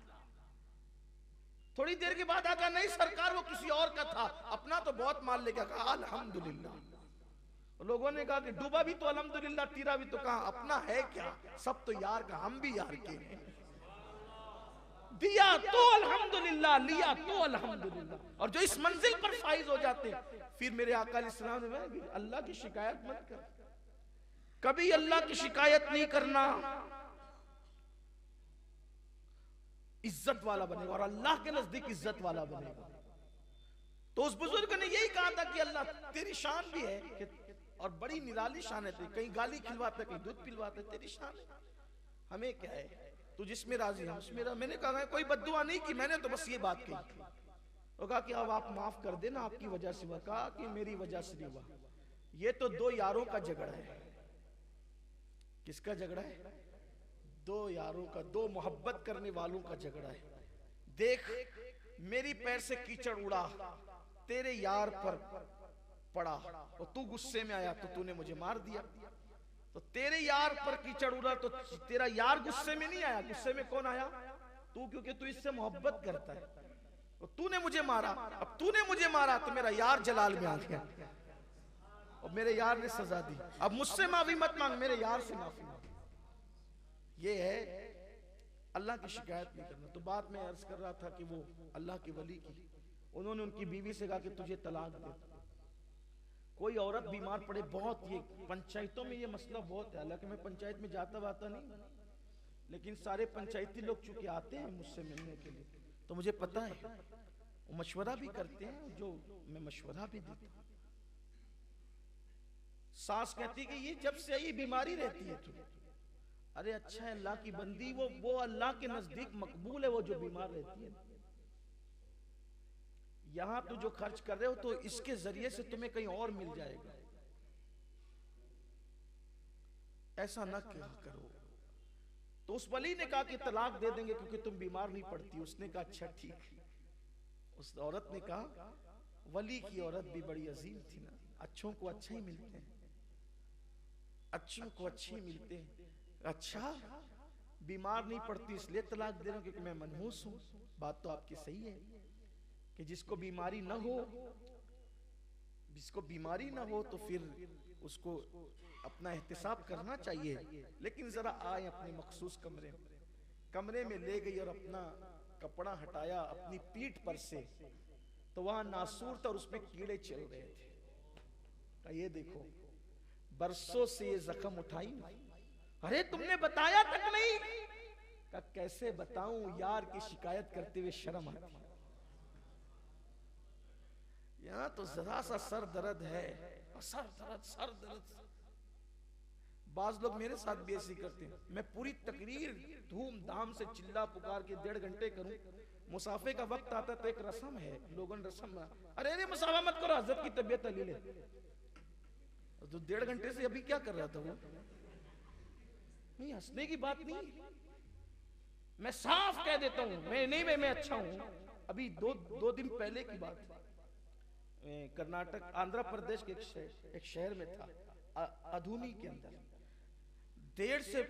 थोड़ी देर के बाद आका नहीं सरकार वो किसी और का था, अपना तो बहुत माल लेकर, कहा अल्हम्दुलिल्लाह। लोगों ने कहा कि डूबा भी तो अल्हम्दुलिल्लाह, तीरा भी तो, कहा अपना है क्या, सब तो यार का, हम भी यार के हैं। दिया तो अल्हम्दुलिल्लाह, लिया तो अल्हम्दुलिल्लाह। और जो इस मंजिल पर फाइज हो जाते हैं, फिर मेरे आका अलैहिस्सलाम ने अल्लाह की शिकायत मत कर, कभी अल्लाह की शिकायत नहीं करना, इज्जत वाला बनेगा और अल्लाह के नजदीक इज्जत वाला बनेगा। तो उस बुजुर्ग ने यही कहा था कि अल्लाह तेरी शान भी है कि, और बड़ी निराली शान है, कहीं गाली खिलवाता, कहीं दूध पिलवाता, तेरी शान है, हमें क्या है, तू जिसमें राजी है उसमें। मैंने कहा कोई बद्दुआ नहीं की, मैंने तो बस ये बात कही। वो कहा कि अब आप माफ कर देना, आपकी वजह से हुआ। कहा कि मेरी वजह से नहीं हुआ, ये तो दो यारों का झगड़ा है। किसका झगड़ा है? दो यारों का, दो मोहब्बत करने वालों का झगड़ा है। देख मेरी पैर से कीचड़ उड़ा, तेरे यार पर पड़ा और तू गुस्से में आया तो तूने मुझे मार दिया। तो तेरे यार पर कीचड़ उड़ा तो तेरा यार गुस्से में नहीं आया, गुस्से में कौन आया? तू, क्योंकि तू इससे मोहब्बत करता है। तो तूने मुझे मारा, अब तूने मुझे मारा तो मेरा यार जलाल में आ गया और मेरे यार ने सजा दी। अब मुझसे माफी मत मांग, मेरे यार से माफी मांग। ये है अल्लाह की शिकायत नहीं करना। तो बात मैं अर्ज कर रहा था कि वो अल्लाह के वली की, उन्होंने उनकी बीवी से कहा कि तुझे तलाक दे। कोई औरत बीमार पड़े, बहुत ये पंचायतों में ये मसला बहुत है, हालांकि मैं पंचायत में जाता वाता नहीं, लेकिन सारे पंचायती लोग चूंकि आते हैं मुझसे मिलने के लिए तो मुझे पता है, वो मशवरा भी करते हैं, जो मैं मशवरा भी देता हूँ। सास कहती कि ये जब से ये बीमारी रहती है तुझे। अरे अच्छा है, अल्लाह की बंदी, वो अल्लाह के नजदीक मकबूल है वो जो बीमार रहती है। यहां तू जो खर्च कर रहे हो तो इसके जरिए से तुम्हें कहीं और मिल जाएगा। ऐसा ना क्या करो। तो उस वली ने कहा कि तलाक दे देंगे क्योंकि तुम बीमार नहीं पड़ती। उसने कहा अच्छा ठीक। उस औरत ने कहा वली की औरत भी बड़ी अजीम थी ना, अच्छों को अच्छे ही मिलते हैं, अच्छों को अच्छे ही मिलते हैं। अच्छा बीमार नहीं पड़ती इसलिए तलाक दे रहा हूं क्योंकि मैं मनहूस हूं। बात तो आपकी सही है कि जिसको बीमारी ना हो, जिसको बीमारी ना हो तो फिर उसको अपना एहतिसाब करना चाहिए। लेकिन जरा आए अपने मखसूस कमरे में ले गई और अपना कपड़ा हटाया अपनी पीठ पर से, तो वहां नासूर था और उसमें कीड़े चल रहे थे। ये देखो बरसों से ये जख्म उठाई, अरे तुमने बताया तक नहीं। का कैसे बताऊं यार की शिकायत करते हुए शर्म आती। यहाँ तो जरा सा सर दर्द है, सर दर्द। बाज लोग मेरे साथ भी ऐसी करते हैं। मैं पूरी तकरीर धूमधाम से चिल्ला पुकार के 1.5 घंटे करूं, मुसाफे का वक्त आता तो एक रस्म है, लोगन रस्म, अरे मुसाफा मत करो, हजरत की तबीयत ले ले। तो 1.5 घंटे से अभी क्या कर रहा था वो? नहीं, हंसने की बात नहीं, मैं साफ कह देता हूं, मैं अच्छा हूं। अभी दो दिन पहले की बात, कर्नाटक आंध्र प्रदेश के एक शहर में था, अधूनी के अंदर 1.5 से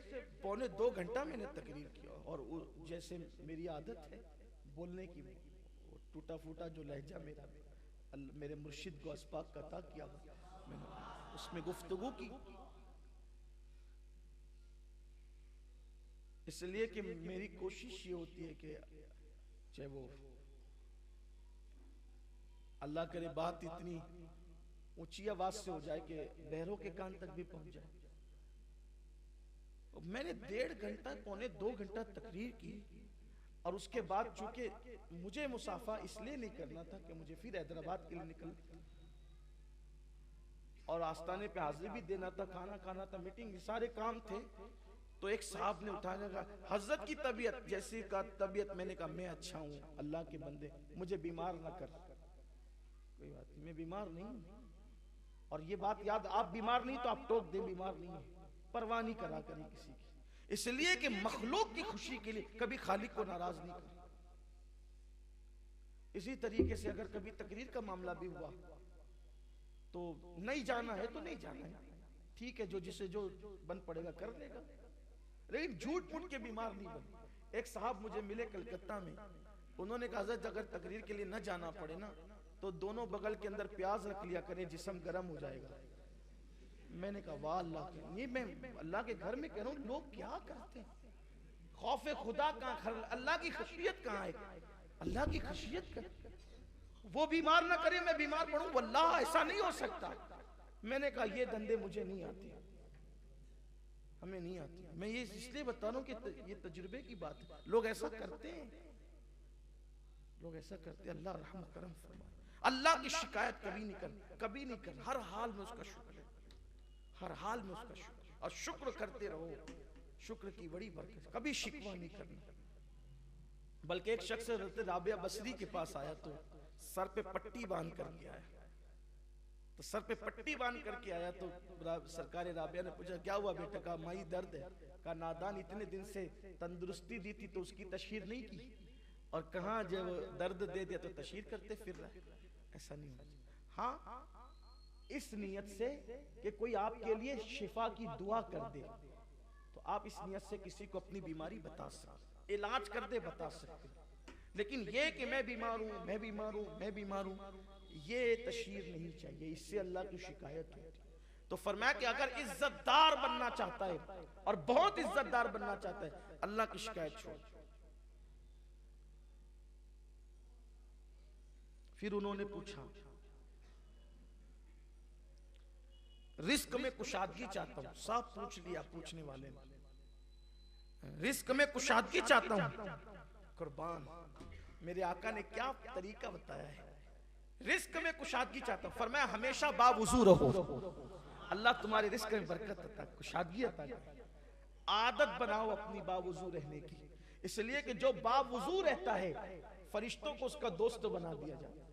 पौने 2 घंटा मैंने तकरीर किया। और जैसे मेरी आदत है बोलने की, टूटा फूटा जो लहजा मेरे मुर्शिद को अस्पाक का अता किया, मैंने उसमें गुफ्तगू की। इसलिए कि मेरी कोशिश ये होती है कि चाहे वो अल्लाह करे बात इतनी ऊंची आवाज से हो जाए कि बहरों के कान तक भी पहुंच जाए। मैंने 1.5 घंटा पौने 2 घंटा तकरीर की और उसके बाद चूंकि मुझे मुसाफा इसलिए नहीं करना था कि मुझे फिर हैदराबाद के लिए निकलना और आस्थाने पे हाजिरी भी देना था, खाना खाना था, मीटिंग, सारे काम थे। तो एक साहब ने उठा के कहा हजरत की तबीयत, जैसी का तबीयत, मैंने कहा मैं अच्छा हूँ, अल्लाह के बंदे मुझे बीमार ना कर। कोई बात नहीं, मैं बीमार नहीं हूँ। और ये बात याद, आप बीमार नहीं तो आप टोक दे बीमार नहीं है, परवाह नहीं करा करें किसी की। इसलिए कि मखलूक की खुशी के लिए कभी खालिक को नाराज नहीं कर। इसी तरीके से अगर कभी तकरीर का मामला भी हुआ तो नहीं जाना है तो नहीं जाना है, ठीक है, जो जिसे जो बन पड़ेगा कर लेगा, लेकिन झूठ मूठ के बीमार नहीं बने। एक साहब मुझे मिले कलकत्ता में, उन्होंने कहा अगर तकरीर के लिए न जाना पड़े ना तो दोनों बगल के अंदर प्याज रख लिया करें, जिस्म गर्म हो जाएगा। मैंने कहा वाह अल्लाह के, ये मैं अल्लाह के घर में कह रहा हूँ, लोग क्या करते हैं? खौफे खुदा कहाँ, अल्लाह की खशियत कहाँ है? अल्लाह की खशियत कर, वो बीमार ना करे मैं बीमार पड़ूं, वल्लाह ऐसा नहीं हो सकता। मैंने कहा ये धंधे मुझे नहीं आते, हमें नहीं आती। मैं ये इसलिए बता रहा हूँ कि ये तजुर्बे की बात है। लोग ऐसा करते हैं, लोग ऐसा करते हैं। अल्लाह रहम करम फरमाए। अल्लाह की शिकायत कभी नहीं कर, कभी नहीं कर, हर हाल में उसका शुक्र है, हर हाल में उसका शुक्र, और शुक्र करते रहो, शुक्र की बड़ी बरकत, कभी शिकवा नहीं करना। बल्कि एक शख्स राबिया बसरी के पास आया तो सर पे पट्टी बांध करके आया, तो सर पे पट्टी बांध करके आया तो सरकार राबिया ने पूछा क्या हुआ बेटा? का माई दर्द है। का नादान इतने दिन से तंदुरुस्ती दी थी तो उसकी तशहीर नहीं की, और कहाँ जब दर्द दे दिया तो तशहीर करते फिर रहा है। ऐसा नहीं होना चाहिए। हाँ, इस नियत से कि कोई आपके लिए शिफा की दुआ कर दे तो आप इस नियत से किसी को अपनी बीमारी बता सकते, इलाज कर दे बता सकते, लेकिन ये कि मैं बीमार हूं, मैं बीमार हूं, मैं बीमार हूं, ये तशहीर नहीं चाहिए, इससे अल्लाह की शिकायत होती। तो फरमाया कि अगर इज्जतदार बनना चाहता है और बहुत इज्जतदार बनना चाहता है, अल्लाह की शिकायत छोड़। फिर उन्होंने पूछा रिस्क में कुशादगी चाहता हूं। साफ पूछ लिया पूछने वाले ने, रिस्क में कुशादगी चाहता हूं। कुर्बान, मेरे आका ने क्या तरीका बताया है। रिस्क में कुशादगी चाहता हूं, फरमाया हमेशा बावुजू रहो, अल्लाह तुम्हारे रिस्क में बरकत अता, कुशादगी अता करे। आदत बनाओ अपनी बावुजू रहने की, इसलिए कि जो बावुजू रहता है फरिश्तों को उसका दोस्त बना दिया जाता है।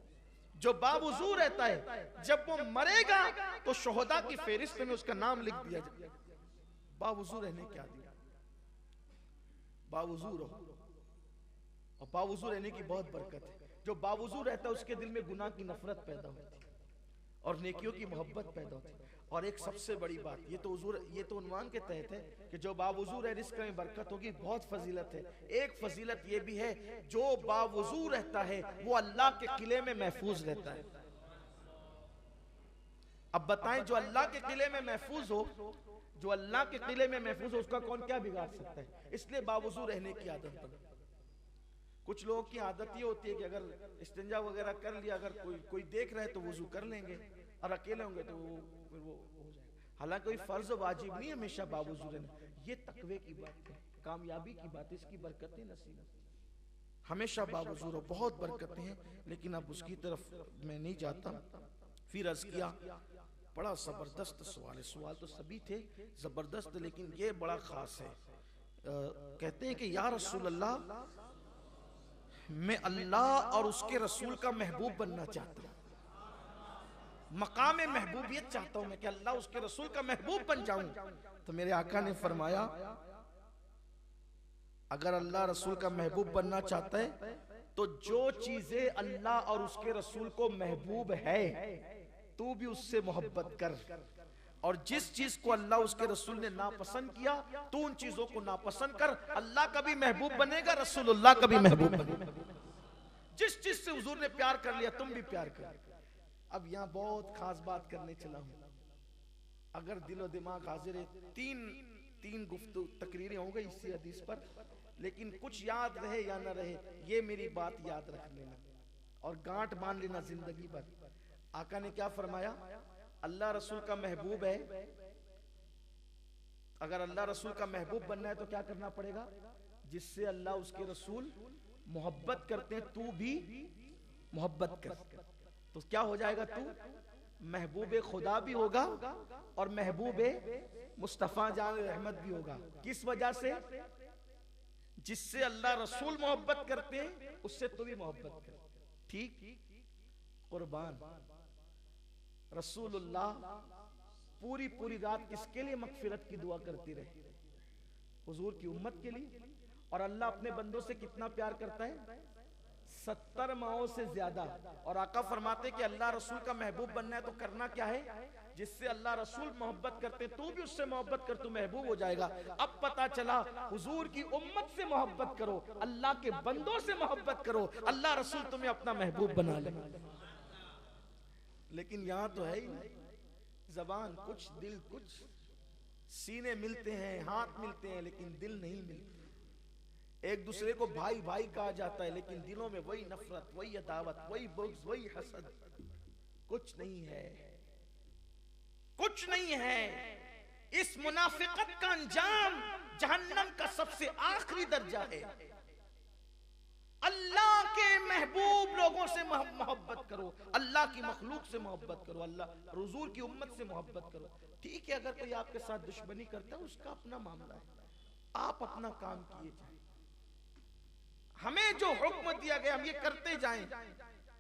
जो बावुजू रहता है जब वो मरेगा तो शोहदा की फेरिस्त में उसका नाम लिख दिया जाए, बावुजू रहने के आदमी। बावुजू रहो, और बावुजू रहने की बहुत बरकत है। जो बावुजू रहता है उसके दिल में गुनाह की नफरत पैदा होती है और नेकियों की मोहब्बत पैदा होती है। और एक सबसे बड़ी बात, ये तो हुजूर, ये तो उन्वान के तहत है कि जो बावुजू रहे रिस्क में बरकत होगी, बहुत फजीलत है। एक फजीलत ये भी है, जो बावुजू रहता है वो अल्लाह के किले में महफूज रहता है। अब बताएं, जो अल्लाह के किले में महफूज हो, जो अल्लाह के किले में महफूज हो, उसका कौन क्या बिगाड़ सकता है? इसलिए बावुजू रहने की आदत बने। कुछ लोगों की आदत ये होती है कि अगर इस्तिंजा वगैरह कर लिया, अगर कोई देख रहा है तो वुजू कर लेंगे, और अकेले होंगे तो फिर वो हो जाएगा। हालांकि कोई फर्ज वाजिब नहीं हमेशा बावुजू रहना, ये तकवे की बात है, कामयाबी की बात है, इसकी बरकतें नसीब। हमेशा बावुजू रहो, बहुत बरकतें हैं, लेकिन अब उसकी तरफ मैं नहीं जाता। फिर अर्ज किया, बड़ा जबरदस्त सवाल है, सवाल तो सभी थे जबरदस्त, लेकिन ये बड़ा खास है। कहते हैं कि या रसूल अल्लाह, मैं अल्लाह और उसके रसूल का महबूब बनना चाहता हूँ, मकाम महबूबियत चाहता हूँ मैं कि अल्लाह उसके रसूल का महबूब बन जाऊं। तो मेरे आका ने फरमाया, अगर अल्लाह रसूल का महबूब बनना चाहता है तो जो चीजें अल्लाह और उसके रसूल को महबूब है, तू भी उससे मोहब्बत कर, और जिस चीज को अल्लाह उसके रसूल ने नापसंद किया, तू उन चीजों को नापसंद कर। अल्लाह का भी महबूब बनेगा, रसूलुल्लाह का भी महबूब बनेगा। जिस चीज से हुजूर ने प्यार कर लिया, तुम भी प्यार कर। अब यहां बहुत खास बात करने चला हूं, अगर दिलो दिमाग हाजिर है, तीन गुफ्तगू तकरीरें हो गई इसी हदीस पर, लेकिन कुछ याद रहे या ना रहे, ये मेरी बात याद रख लेना और गांठ बांध लेना जिंदगी भर। आका ने क्या फरमाया, अल्लाह रसूल का महबूब है, अगर अल्लाह रसूल का महबूब बनना है तो क्या करना पड़ेगा? जिससे अल्लाह उसके रसूल मोहब्बत करते हैं, तू भी मोहब्बत कर। तो क्या हो जाएगा? तू महबूब खुदा भी होगा और महबूब मुस्तफा जान रहमत भी होगा। किस वजह से? जिससे अल्लाह रसूल मोहब्बत करते हैं, उससे तू भी मोहब्बत कर। ठीक? कुर्बान रसूलुल्लाह पूरी रात किसके लिए मगफिरत की दुआ करती रहे? हुजूर की उम्मत के लिए। और अल्लाह अपने बंदों से कितना प्यार करता है? 70 माओं से ज्यादा। और आका फरमाते कि अल्लाह रसूल का महबूब बनना है तो करना क्या है? जिससे अल्लाह रसूल मोहब्बत करते, तू भी उससे मोहब्बत कर, तू महबूब हो जाएगा। अब पता चला, हुजूर की उम्मत से मोहब्बत करो, अल्लाह के बंदों से मोहब्बत करो, अल्लाह रसूल तुम्हें अपना महबूब बना ले। लेकिन यहां तो है ही नहीं, जबान कुछ दिल कुछ, सीने मिलते हैं, हाथ मिलते हैं, लेकिन दिल नहीं मिलते। एक दूसरे को भाई भाई कहा जाता है, लेकिन दिलों में वही नफरत, वही अदावत, वही बुग़्ज़, वही हसद, कुछ नहीं है, कुछ नहीं है। इस मुनाफिकत का अंजाम जहन्नम का सबसे आखिरी दर्जा है। अल्लाह के महबूब लोगों से मोहब्बत करो, अल्लाह की मखलूक से मोहब्बत करो, अल्लाह हुजूर की उम्मत से मोहब्बत करो। ठीक है, अगर कोई आपके साथ दुश्मनी करता है उसका अपना मामला है, आप अपना काम किए जाए। हमें जो हुक्म दिया गया हम ये करते जाएं,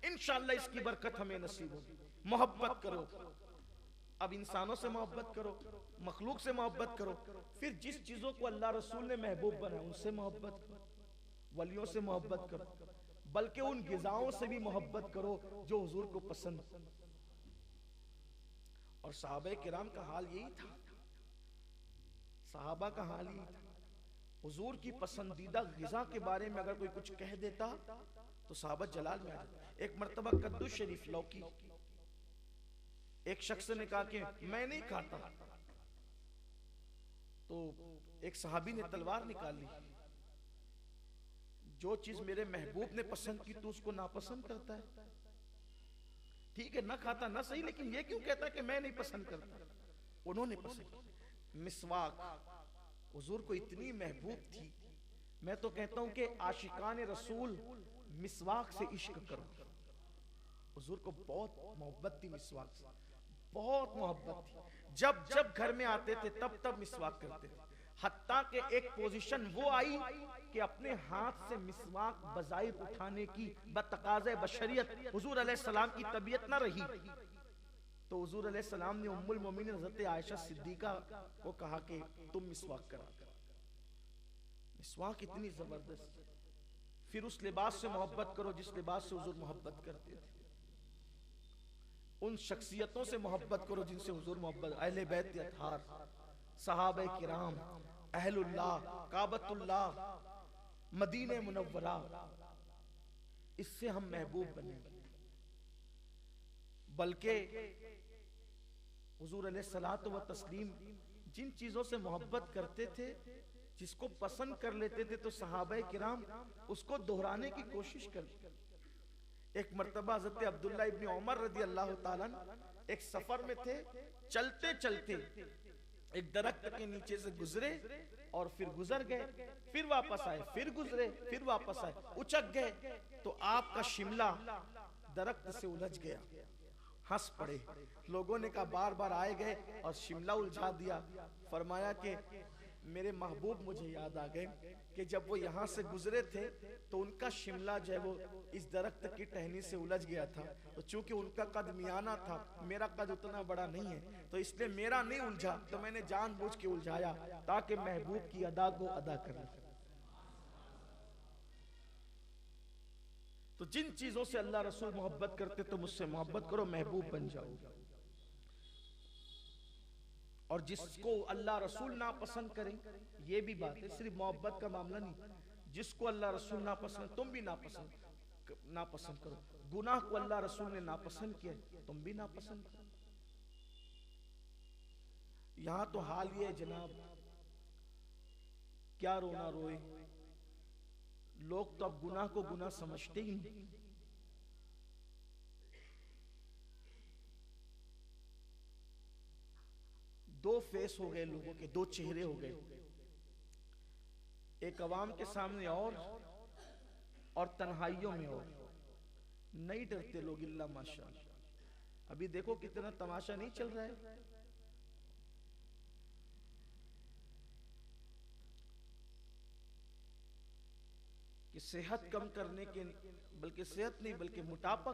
इंशाअल्लाह इसकी बरकत हमें नसीब होगी। मोहब्बत करो, अब इंसानों से मोहब्बत करो, मखलूक से मोहब्बत करो, फिर जिस चीजों को अल्लाह रसूल ने महबूब बनाया उनसे मोहब्बत करो, वलियों से मोहब्बत करो, बल्कि उन गिज़ाओं से भी मोहब्बत करो जो हुजूर को पसंद। और सहाबा किराम का हाल यही था, सहाबा का हाल यही था। हुजूर की पसंदीदा गिज़ा के बारे में अगर कोई कुछ कह देता तो सहाबा जलाल में आ जाता। एक मर्तबा कद्दू शरीफ, लौकी, एक शख्स ने कहा कि मैं नहीं खाता, तो एक सहाबी ने तलवार निकाल ली, जो चीज मेरे महबूब ने पसंद की तू उसको नापसंद करता है। ठीक है, ना खाता ना सही, लेकिन ये क्यों कहता कि मैं नहीं पसंद करता? उन्होंने पसंद। मिसवाक हुजूर को इतनी महबूब थी, मैं तो कहता हूं कि आशिकान रसूल मिसवाक से इश्क करो। हुजूर को बहुत मोहब्बत थी मिसवाक से, बहुत मोहब्बत थी। जब जब घर में आते थे तब तब मिसवाक करते थे। हत्ता के एक पोजीशन वो आई कि अपने हाथ से मिसवाक बजाइर उठाने की बतकाज़े बशरियत हुजूर अलैहिस्सलाम की तबीयत ना रही, तो हुजूर अलैहिस्सलाम ने उम्मुल मोमिनीन हज़रत आयशा सिद्दीका को कहा कि तुम मिसवाक करा। मिसवाक इतनी जबरदस्त। फिर उस लिबास से मोहब्बत करो जिस लिबास से हुजूर मोहब्बत करते थे। उन शख्सियतों से मोहब्बत करो जिनसे हुजूर मोहब्बत, अहले बैत अतहार, सहाबे किराम, अहलुल्लाह, काबतुल्लाह, मदीने मुनव्वरा, इससे हम महबूब बनेंगे। बल्कि हुजूर अलैहिस्सलातु व तस्लीम जिन चीजों से मोहब्बत करते थे, जिसको पसंद कर लेते थे, तो सहाबा किराम उसको दोहराने की कोशिश करते। एक मर्तबा हज़रत अब्दुल्ला इब्न उमर रज़ी अल्लाह ताला एक सफर में थे, चलते चलते एक दरख्त के नीचे से गुजरे और फिर गुजर गए, फिर वापस आए, फिर गुजरे, फिर वापस आए, उचक गए तो आपका शिमला दरख्त से उलझ गया। हंस पड़े। लोगों ने कहा बार बार आए गए और शिमला उलझा दिया। फरमाया कि मेरे महबूब मुझे याद आ गए कि जब वो यहाँ से गुजरे थे तो उनका शिमला जो है वो इस दरख्त की टहनी से उलझ गया था, तो चूंकि उनका कद मियाना था, मेरा कद उतना बड़ा नहीं है, तो इसलिए मेरा नहीं उलझा, तो मैंने जानबूझ के उलझाया ताकि महबूब की अदा को अदा कर ले। तो जिन चीजों से अल्लाह रसूल मोहब्बत करते तो मुझसे मोहब्बत करो, महबूब बन जाओ। और जिसको अल्लाह रसूल नापसंद करें, ये भी बात है, सिर्फ मोहब्बत का मामला नहीं, जिसको अल्लाह रसूल नापसंद, तुम भी नापसंद करो। गुनाह को अल्लाह रसूल ने नापसंद किया, तुम भी नापसंद करो। यहां तो हाल ये जनाब, क्या रोना रोए, लोग तो अब गुनाह को गुनाह समझते ही नहीं। दो फेस हो गए लोगों के, दो चेहरे हो गए, एक अवाम के सामने और तन्हाइयों में और। नहीं डरते लोग इल्ला माशाअल्लाह। अभी देखो कितना तमाशा नहीं चल रहा है। कि सेहत कम करने के, बल्कि सेहत नहीं बल्कि मोटापा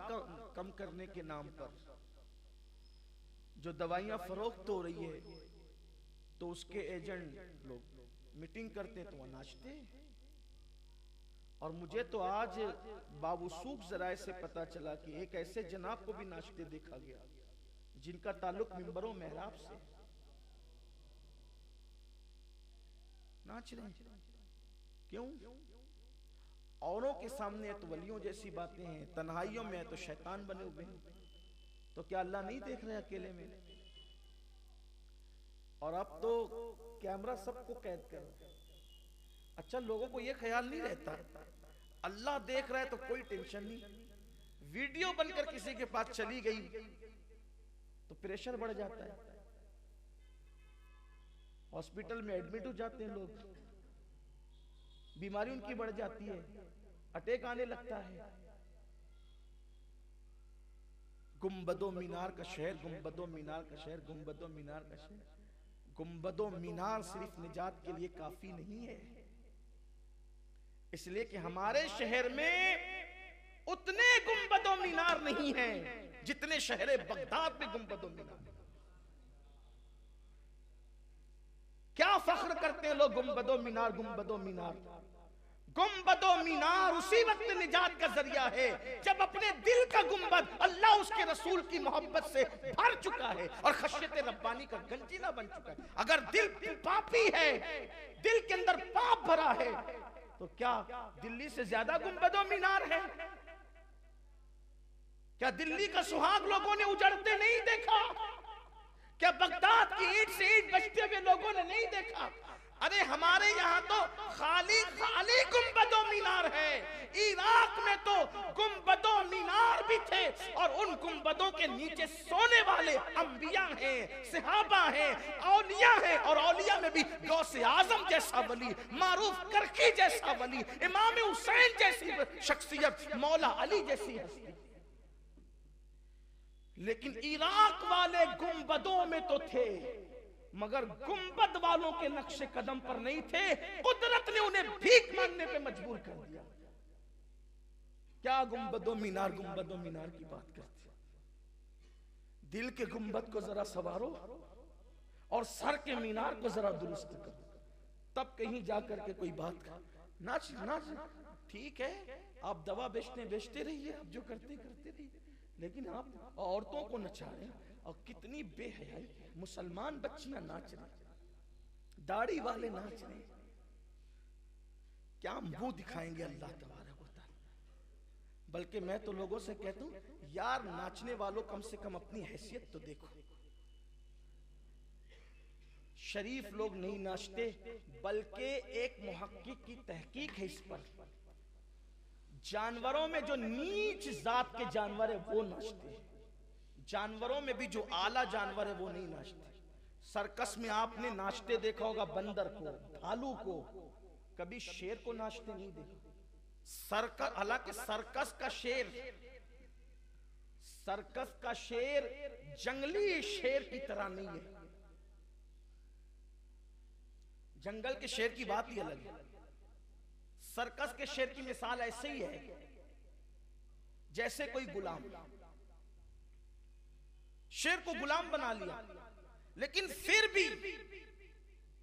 कम करने के नाम पर जो दवाइयां फरोख्त हो रही है, तो उसके एजेंट लोग मीटिंग करते तो वह नाचते। और मुझे तो आज बावसूख जराए से पता चला कि एक ऐसे जनाब को भी नाचते देखा गया जिनका ताल्लुक मिंबरों मेहराब से। नाच रहे हैं क्यों? औरों के सामने तो वलियों जैसी बातें हैं, तन्हाइयों में है तो शैतान बने हुए हैं। तो क्या अल्लाह नहीं देख रहे अकेले में? और अब तो कैमरा सबको कैद कर। अच्छा, लोगों को यह ख्याल नहीं रहता अल्लाह देख रहा है तो कोई टेंशन नहीं। वीडियो बनकर किसी के पास चली गई तो प्रेशर बढ़ जाता है, हॉस्पिटल में एडमिट हो जाते हैं लोग, बीमारी उनकी बढ़ जाती है, अटैक आने लगता है। गुंबदो मीनार का शहर, गुंबदो मीनार का शहर, गुंबदो मीनार का शहर। गुंबदो मीनार सिर्फ निजात के लिए काफी नहीं है, इसलिए कि हमारे शहर में उतने गुंबदो मीनार नहीं हैं जितने शहर बगदाद में गुंबदो मीनार। क्या फख्र करते हैं लोग, गुंबदो मीनार, गुंबदो मीनार। गुंबदो मीनार उसी वक्त निजात का जरिया है जब अपने दिल का गुंबद अल्लाह उसके रसूल की मोहब्बत से भर चुका है और खशियत रब्बानी का गंजीना बन चुका है। अगर दिल पापी है, दिल के अंदर पाप भरा है, तो क्या दिल्ली से ज्यादा गुंबदो मीनार है? क्या दिल्ली का सुहाग लोगों ने उजड़ते नहीं देखा? क्या बगदाद की ईंट से ईंट बजते हुए लोगों ने नहीं देखा? अरे हमारे यहाँ तो खाली गुंबदो मीनार है। इराक में तो गुंबदो मीनार भी थे और उन गुंबदों के नीचे सोने वाले अंबिया हैं, सहाबा हैं, औलिया हैं, और औलिया में भी गौसे आजम जैसा वली, मारूफ करकी जैसा वली, इमाम हुसैन जैसी शख्सियत, मौला अली जैसी हस्ती। लेकिन इराक वाले गुंबदों में तो थे, मगर गुंबद वालों के नक्शे कदम पर नहीं थे। कुदरत ने उन्हें भीख मांगने पे मजबूर कर दिया। क्या गुंबदो मीनार की बात करते? दिल के गुंबद को जरा संवारो और सर के मीनार को जरा दुरुस्त करो। तब कहीं जाकर के कोई बात का नाच नाच ठीक है, आप दवा बेचते रहिए, आप जो करते रहिए, लेकिन आप औरतों को नचा रहे हैं। और कितनी बेहयाई, मुसलमान बच्चियां नाच रही, दाढ़ी वाले नाच रहे, क्या मुंह दिखाएंगे अल्लाह तबारक व तआला। बल्कि मैं तो लोगों से कहता हूं यार, नाचने वालों कम से कम अपनी हैसियत तो देखो। शरीफ लोग नहीं नाचते, बल्कि एक मुहक्किक की तहकीक है इस पर, जानवरों में जो नीच जात के जानवर है वो नाचते हैं, जानवरों में भी जो आला जानवर है वो नहीं नाचते। सर्कस में आपने नाचते देखा होगा बंदर को, भालू को, कभी शेर को नाचते नहीं देखा। सर्कस, हालांकि सर्कस का शेर जंगली शेर की तरह नहीं है, जंगल के शेर की बात ही अलग है। सर्कस के शेर की मिसाल ऐसे ही है जैसे कोई गुलाम, शेर को गुलाम बना लिया, लेकिन फिर भी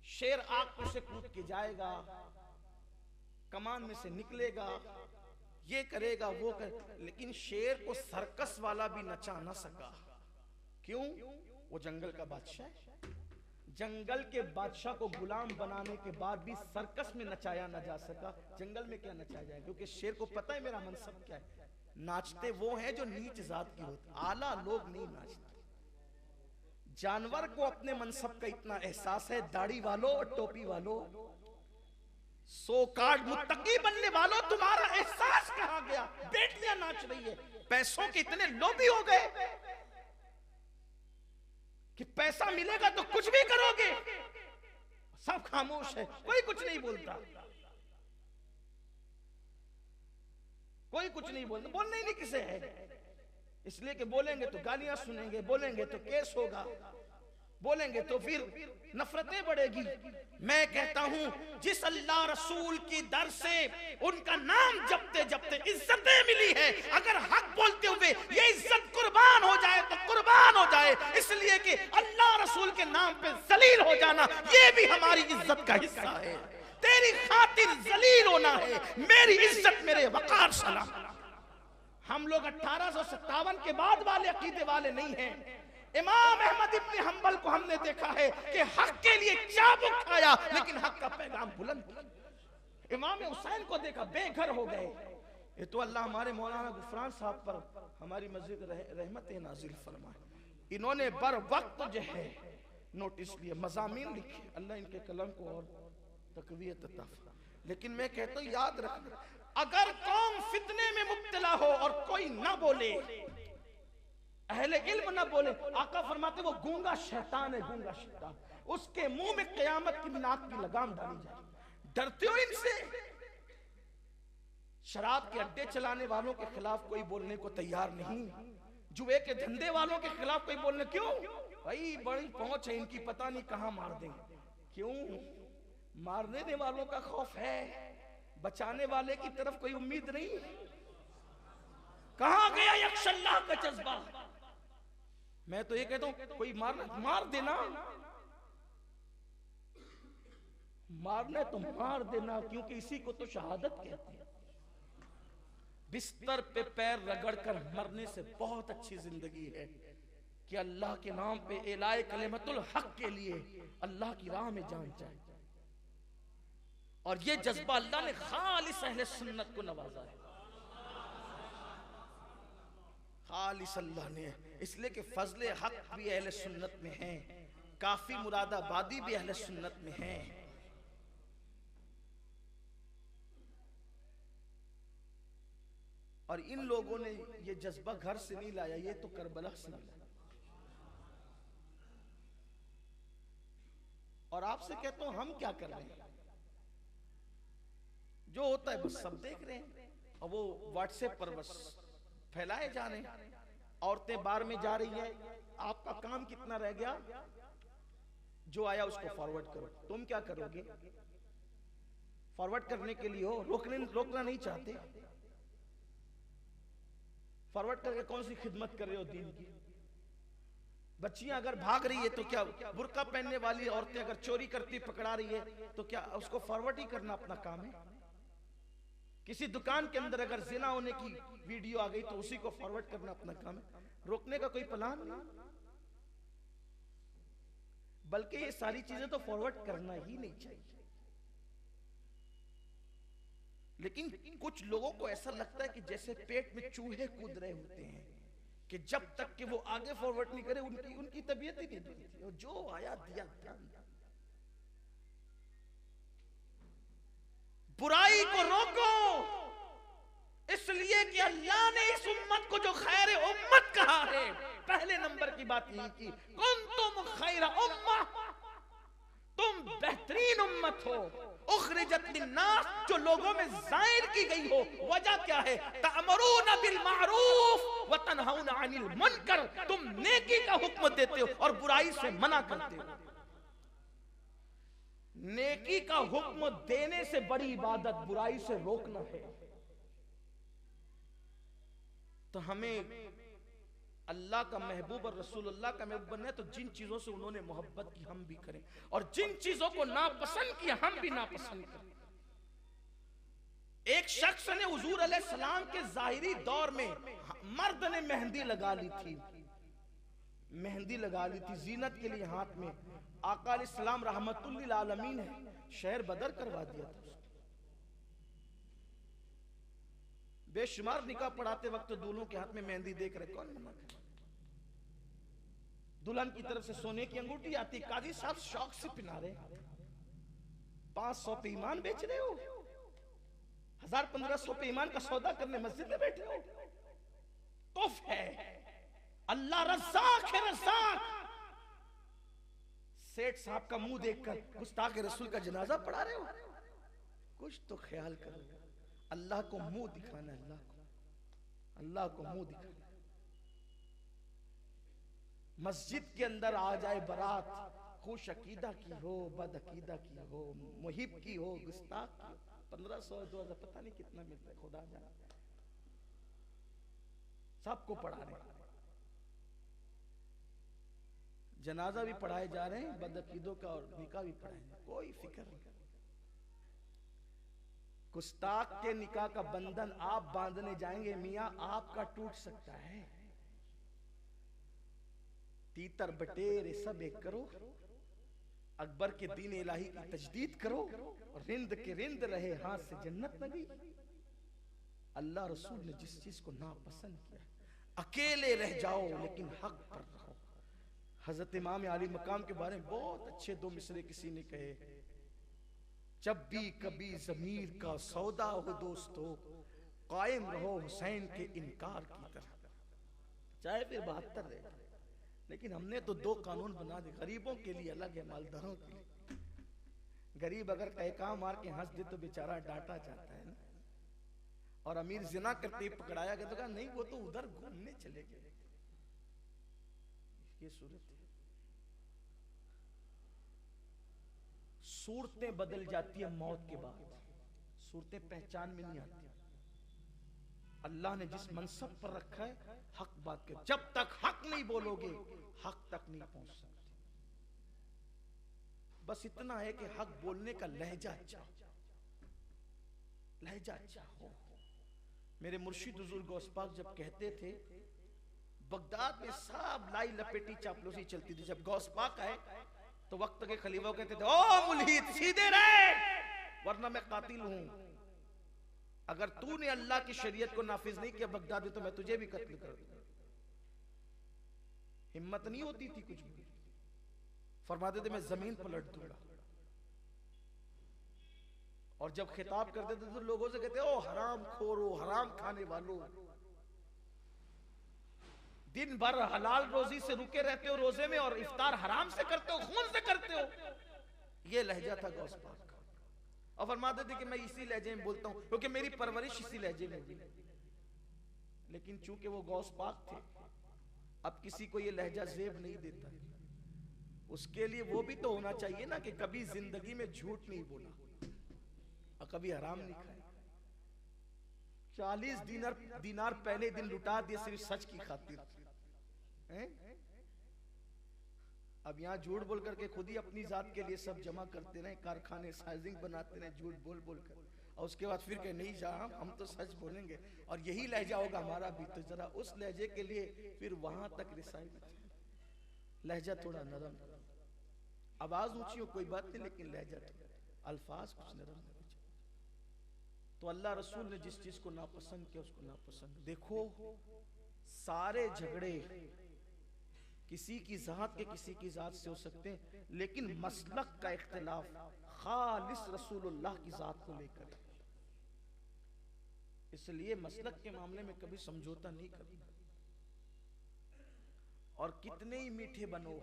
शेर आग पर से कूद के जाएगा, कमान में से निकलेगा, ये करेगा वो कर, लेकिन शेर को सर्कस वाला भी नचा ना सका। क्यों? वो जंगल का बादशाह है। जंगल के बादशाह को गुलाम बनाने के बाद भी सर्कस में नचाया ना जा सका, जंगल में क्या नचाया जाए? क्योंकि शेर को पता है मेरा मनसब क्या है। नाचते वो हैं जो नीच जात की होते, आला लोग नहीं नाचते। जानवर को अपने मनसब का इतना एहसास है, दाढ़ी वालों और टोपी वालों, सो कार्ड मुत्तकी बनने वालों, तुम्हारा एहसास कहां गया? बेटियां नाच रही है, पैसों के इतने लोभी हो गए कि पैसा मिलेगा तो कुछ भी करोगे। सब खामोश है, कोई कुछ नहीं बोलता, कोई कुछ नहीं बोलता, बोलने ही नहीं किसे है, इसलिए कि बोलेंगे तो गालियां सुनेंगे, बोलेंगे तो केस होगा, बोलेंगे तो फिर नफरतें बढ़ेगी। मैं कहता हूं जिस अल्लाह रसूल की दर से उनका नाम जपते जपते इज्जतें मिली है, अगर हक बोलते हुए ये इज्जत कुर्बान हो जाए तो कुर्बान हो जाए, इसलिए कि अल्लाह रसूल के नाम पे जलील हो जाना ये भी हमारी इज्जत का हिस्सा है। तेरी खातिर जलील होना है, मेरी इज्जत मेरे वकार सलाम। हम लोग 1857 के बाद वाले अकीदे वाले नहीं हैं। इमाम अहमद इब्न हंबल को हमने देखा है कि हक के लिए चाबुक खाया, लेकिन हक का पैगाम बुलंद किया। इमाम हुसैन को देखा, बेघर हो गए। ये तो अल्लाह हमारे मौलाना गुफरान साहब पर हमारी मस्जिद रहमत नाजिल फरमाए। इन्होंने बर वक्त जो है नोटिस लिए, मज़ामीन लिखे, अल्लाह इनके कलम को और तकवीयत अता फरमाए। लेकिन मैं कहता हूँ याद रखना, अगर कौम फितने में मुब्तला हो और कोई ना बोले, अहले इल्म ना बोले, आका फरमाते वो गूंगा शैतान है, गूंगा शैतान, उसके मुंह में क़यामत की नाक की लगाम डाली जाए। डरते हो इनसे? शराब के अड्डे चलाने वालों के खिलाफ कोई बोलने को तैयार नहीं, जुए के धंधे वालों के खिलाफ कोई बोलने, क्यों भाई बड़ी पहुंच है इनकी, पता नहीं कहां मार देंगे। क्यों? मारने वालों का खौफ है, बचाने वाले की तरफ कोई उम्मीद नहीं। कहां गया यक्षल्लाह का जज्बा? मैं तो ये कहता हूं कोई मार देना, मारना तो मार देना, क्योंकि इसी को तो शहादत कहते हैं। बिस्तर पे पैर रगड़कर मरने से बहुत अच्छी जिंदगी है कि अल्लाह के नाम पे एलाए कलिमतुल हक के लिए अल्लाह की राह में जान जाए। और ये जज्बा अल्लाह ने खालिस अहले सुन्नत को नवाजा है, खालिस अल्लाह ने, इसलिए कि फजले हक भी अहले सुन्नत में है, काफी मुरादाबादी भी अहले सुन्नत में है। और इन लोगों ने ये जज्बा घर से नहीं लाया, ये तो करबला से लाया। और आपसे कहता हूं हम क्या कर रहे हैं? जो होता है बस सब देख रहे हैं, और वो व्हाट्सएप पर बस फैलाए जा रहे हैं। औरतें बार में जा रही है, आपका काम कितना रह गया? जो आया उसको फॉरवर्ड करो। तुम क्या करोगे? फॉरवर्ड करने के लिए हो, रोकना नहीं चाहते। फॉरवर्ड करके कौन सी खिदमत कर रहे हो दीन की? बच्चियां अगर भाग रही है तो क्या, बुर्का पहनने वाली औरतें अगर चोरी करती पकड़ा रही है तो क्या उसको फॉरवर्ड ही करना अपना काम है? किसी दुकान के अंदर अगर जिना होने की वीडियो आ गई तो उसी को फॉरवर्ड करना अपना काम है? रोकने का कोई प्लान नहीं, बल्कि ये सारी चीजें तो फॉरवर्ड करना ही नहीं चाहिए। लेकिन कुछ लोगों को ऐसा लगता है कि जैसे पेट में चूहे कूद रहे होते हैं कि जब तक कि वो आगे फॉरवर्ड नहीं करे उनकी तबीयत ही नहीं बनती, और जो आया दिया ध्यान। बुराई को रोको, इसलिए कि अल्लाह ने इस उम्मत को जो खैर उम्मत कहा है, पहले नंबर की बात यही की, कुंतुम खैर उम्मा, तुम बेहतरीन उम्मत हो, उखरिजत लिन्नास, जो लोगों में जाहिर की गई हो। वजह क्या है? तअमरूना बिल मारूफ व तनहौना अनिल मुनकर, तुम नेकी का हुक्म देते हो और बुराई से मना करते हो। नेकी का हुक्म देने से बड़ी इबादत बुराई से रोकना है। तो हमें अल्लाह का महबूब और रसूलुल्लाह का महबूब बनना है, तो जिन चीजों से उन्होंने मोहब्बत की हम भी करें, और जिन चीजों को नापसंद किया हम भी नापसंद करें। एक शख्स ने हुजूर अलैहिस्सलाम के जाहिरी दौर में, मर्द ने मेहंदी लगा ली थी, जीनत के लिए हाथ में। आका अलैहिस्सलाम रहमतुल लिल आलमीन है, शहर बदर करवा दिया था। बेशुमार निकाह पढ़ाते वक्त दूल्हों के हाथ में मेहंदी देख रहे, कौन मना करे? दुल्हन की तरफ से सोने की अंगूठी आती, काजी साहब शौक से पिना रहे। 500 पे ईमान बेच रहे हो, 1000-1500 पे ईमान का सौदा करने मस्जिद में बैठे हो। तोफ है, अल्लाह रज़्ज़ाक़ है, रज़्ज़ाक़। सेठ साहब का मुंह देखकर गुस्ताख़ रसूल का जनाजा पढ़ा रहे हो, कुछ तो ख्याल करो। अल्लाह को मुंह दिखाना, अल्लाह को मुंह दिखाना। मस्जिद के अंदर आ जाए बारात, खुश अकीदा की हो, बद अकीदा की हो, मुहिब की हो, गुस्ताख की हो, 1500-2000 पता नहीं कितना मिलता है, खुदा जाने। सबको पढ़ा रहे, जनाजा भी पढ़ाए जा रहे हैं, बद अकीदों का और निकाह भी पढ़ाए, कोई फिक्र नहीं। गुस्ताख के निकाह का बंधन आप बांधने जाएंगे, मियां आपका टूट सकता है। तीतर बटेरे सब एक करो, अकबर के दीन इलाही की तजदीद करो, और रिंद के रिंद रहे हाथ से जन्नत नबी। अल्लाह रसूल ने जिस चीज को नापसंद किया, अकेले रह जाओ लेकिन हक पर रहो। हजरत इमाम आली मकाम के बारे में बहुत अच्छे 2 मिसरे किसी ने कहे, जब भी कभी ज़मीर का सौदा हो दोस्तों, कायम रहो हुसैन के इनकार की तरह, चाहे फिर 72 रहे। लेकिन हमने तो 2 कानून बना दिए, गरीबों के लिए अलग है, मालदारों के लिए। गरीब अगर कहका मार के हंस दे तो बेचारा डांटा जाता है ना, और अमीर जिना करते ही पकड़ाया गया तो कहा नहीं वो तो उधर घूमने चले गए। ये सूरत है। सूरतें बदल जाती है मौत के बाद, सूरतें पहचान में नहीं आती। अल्लाह ने जिस मनसब पर रखा है, हक बात कर, जब तक हक नहीं बोलोगे हक तक नहीं पहुंच सकते। बस इतना है कि हक बोलने का लहजा अच्छा हो। मेरे मुर्शिद हुजूर गौस पाक जब कहते थे, बगदाद में सब लाई लपेटी चापलूसी चलती थी, जब गौस पाक आए तो वक्त के खलीफा कहते थे, ओ मुल्हिद सीधे रहे वरना मैं कातिल हूं। अगर तूने अल्लाह की शरीयत को नाफिज नहीं किया बगदाद में तो मैं तुझे भी कत्ल कर दूंगा। हिम्मत नहीं होती थी कुछ भी, फरमाते थे मैं जमीन पलट दूंगा। और जब खिताब करते थे तो लोगों से कहते, ओ हराम खोरो, हराम खाने वालों, दिन भर हलाल रोजी से रुके रहते हो रोजे में और इफ्तार हराम से करते हो, खून से करते हो। ये लहजा था गौस पाक का। और फरमाते थे कि मैं इसी लहजे में बोलता हूं क्योंकि मेरी परवरिश इसी लहजे में हुई। लेकिन चूंकि वो गौस पाक थे, अब किसी को ये लहजा जेब नहीं देता। उसके लिए वो भी तो होना चाहिए ना कि कभी जिंदगी में झूठ नहीं बोला और कभी हराम नहीं खाया। 40 दिनार पहले दिन लुटा दिए सिर्फ सच की खातिर। अब यहाँ झूठ बोल करके खुद ही अपनी जात के लिए सब जमा करते रहे, कारखाने साइजिंग बनाते रहे झूठ बोल बोल कर, और उसके बाद फिर कहे नहीं जा हम तो सच बोलेंगे और यही लहजा होगा हमारा भी। तो जरा उस लहजे के लिए फिर वहां तक रिसाई, लहजा थोड़ा नरम, आवाज ऊंची हो कोई बात नहीं, लेकिन लहजा अल्फाज कुछ नरम होने चाहिए। तो अल्लाह रसूल ने जिस चीज को नापसंद किया उसको नापसंद। देखो सारे झगड़े किसी की जात के किसी की जात से हो सकते हैं, लेकिन मसलक का इख्तिलाफ खालिस रसूलुल्लाह की जात को लेकर, इसलिए मसलक के मामले में कभी समझौता नहीं करना। और कितने ही मीठे बनो,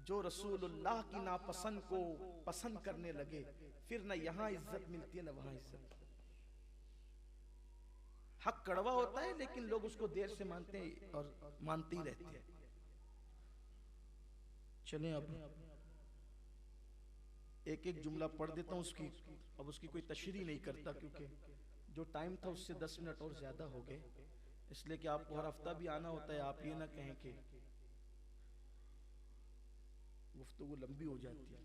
जो रसूलुल्लाह की नापसंद को पसंद करने लगे, फिर न यहां इज्जत मिलती है न वहां इज्जत। हक कड़वा होता है लेकिन लोग उसको देर से मानते हैं और मानते ही रहते हैं। चलें अब एक एक जुमला पढ़ देता हूं उसकी, अब उसकी कोई तशरीह नहीं करता क्योंकि जो टाइम था उससे 10 मिनट और ज्यादा हो गए, इसलिए कि आपको हर हफ्ता भी आना होता है, आप ये ना कहें कि गुफ्तगू लंबी हो जाती है।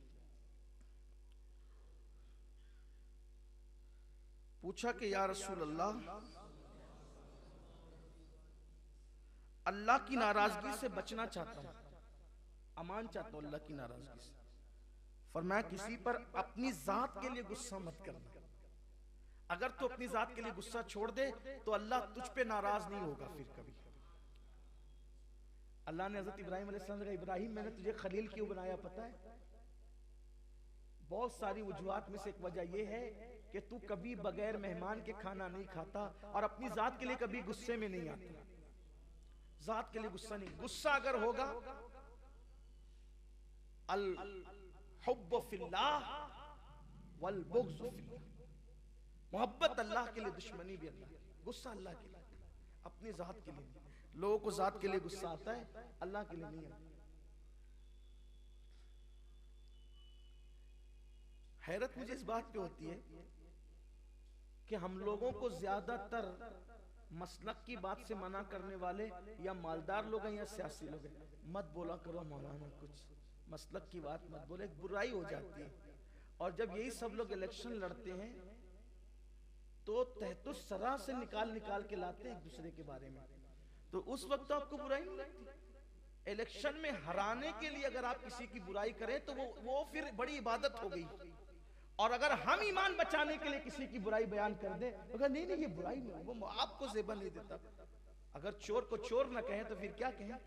पूछा कि या रसूल अल्लाह, अल्लाह की नाराजगी से बचना चाहता हूं, अमान चाहता हूं अल्लाह की नाराजगी से। फरमाया किसी पर अपनी जात के लिए गुस्सा मत करना, अगर तू अपनी जात के लिए गुस्सा छोड़ दे तो अल्लाह तुझ पे नाराज नहीं होगा फिर कभी। अल्लाह ने हजरत इब्राहिम अलैहिस्सलाम से कहा, इब्राहिम मैंने तुझे खलील क्यों बनाया पता है? बहुत सारी वजूहात में से एक वजह यह है कि तू कभी बगैर मेहमान के खाना नहीं खाता और अपनी जात के लिए कभी गुस्से में नहीं आता। जात के लिए गुस्सा नहीं, गुस्सा अगर होगा अल हुब्बु फिल्लाह वल बुग़्ज़ु फिल्लाह, मोहब्बत अल्लाह के लिए, दुश्मनी भी अल्लाह, गुस्सा अल्लाह के लिए, अपनी जात के लिए नहीं। लोगों को जात के लिए गुस्सा आता है, अल्लाह के लिए नहीं आता। हैरत मुझे इस बात पे होती है कि हम लोगों को ज्यादातर मसलक की बात से मना करने वाले या मालदार लोग हैं या सियासी लोग हैं, मत बोला करो मौलाना कुछ, मसलक की बात मत बोले, एक बुराई हो जाती है। और जब यही सब लोग इलेक्शन लड़ते हैं तो तहतुस सरा से निकाल निकाल के लाते हैं एक दूसरे के बारे में, तो उस वक्त तो आपको बुराई नहीं लगती। इलेक्शन में हराने के लिए अगर आप किसी की बुराई करें तो वो फिर बड़ी इबादत हो गई। और अगर हम ईमान बचाने के लिए किसी की बुराई बयान कर दें, अगर नहीं नहीं ये बुराई नहीं, वो आपको ज़ेबा नहीं देता। अगर चोर को चोर ना कहें तो फिर क्या कहें,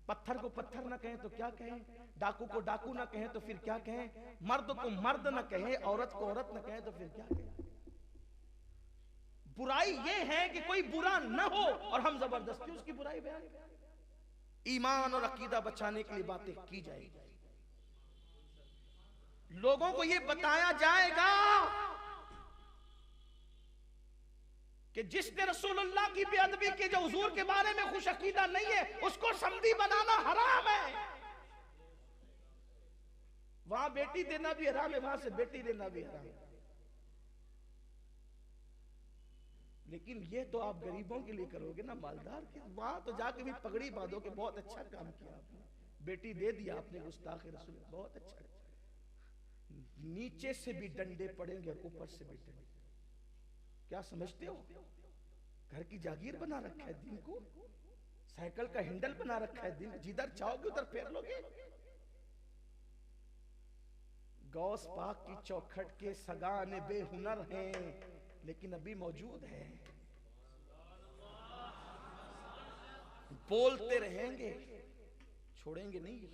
पत्थर को पत्थर ना कहें तो क्या कहें, डाकू को डाकू ना कहें तो फिर क्या कहें, मर्द को मर्द ना कहें, औरत को औरत ना कहें तो फिर क्या कहें। बुराई ये है कि कोई बुरा न हो और हम जबरदस्ती उसकी बुराई बयान करें। ईमान और अकीदा बचाने के लिए बातें की जाएगी, लोगों को यह बताया जाएगा कि जिसने रसूलुल्लाह की बेअदबी की, जो हुजूर के बारे में खुश अकीदा नहीं है, उसको समधी बनाना हराम है। वहां बेटी देना भी हराम है, वहां से बेटी देना भी हराम है। लेकिन ये तो आप गरीबों के लिए करोगे ना, मालदार के वहां तो जाके भी पगड़ी बांधोगे, बहुत अच्छा काम किया आपने, बेटी दे दिया आपने, गुस्ताख रसूल, बहुत अच्छा। नीचे से भी डंडे पड़ेंगे और ऊपर से भी डंडे। क्या समझते हो, घर की जागीर बना रखा है दिन को, साइकिल का हैंडल बना रखा है दिन, जिधर चाहोगे उधर फेर लोगे। गौस पाक की चौखट के सगाने बेहुनर हैं लेकिन अभी मौजूद है, बोलते रहेंगे, छोड़ेंगे नहीं,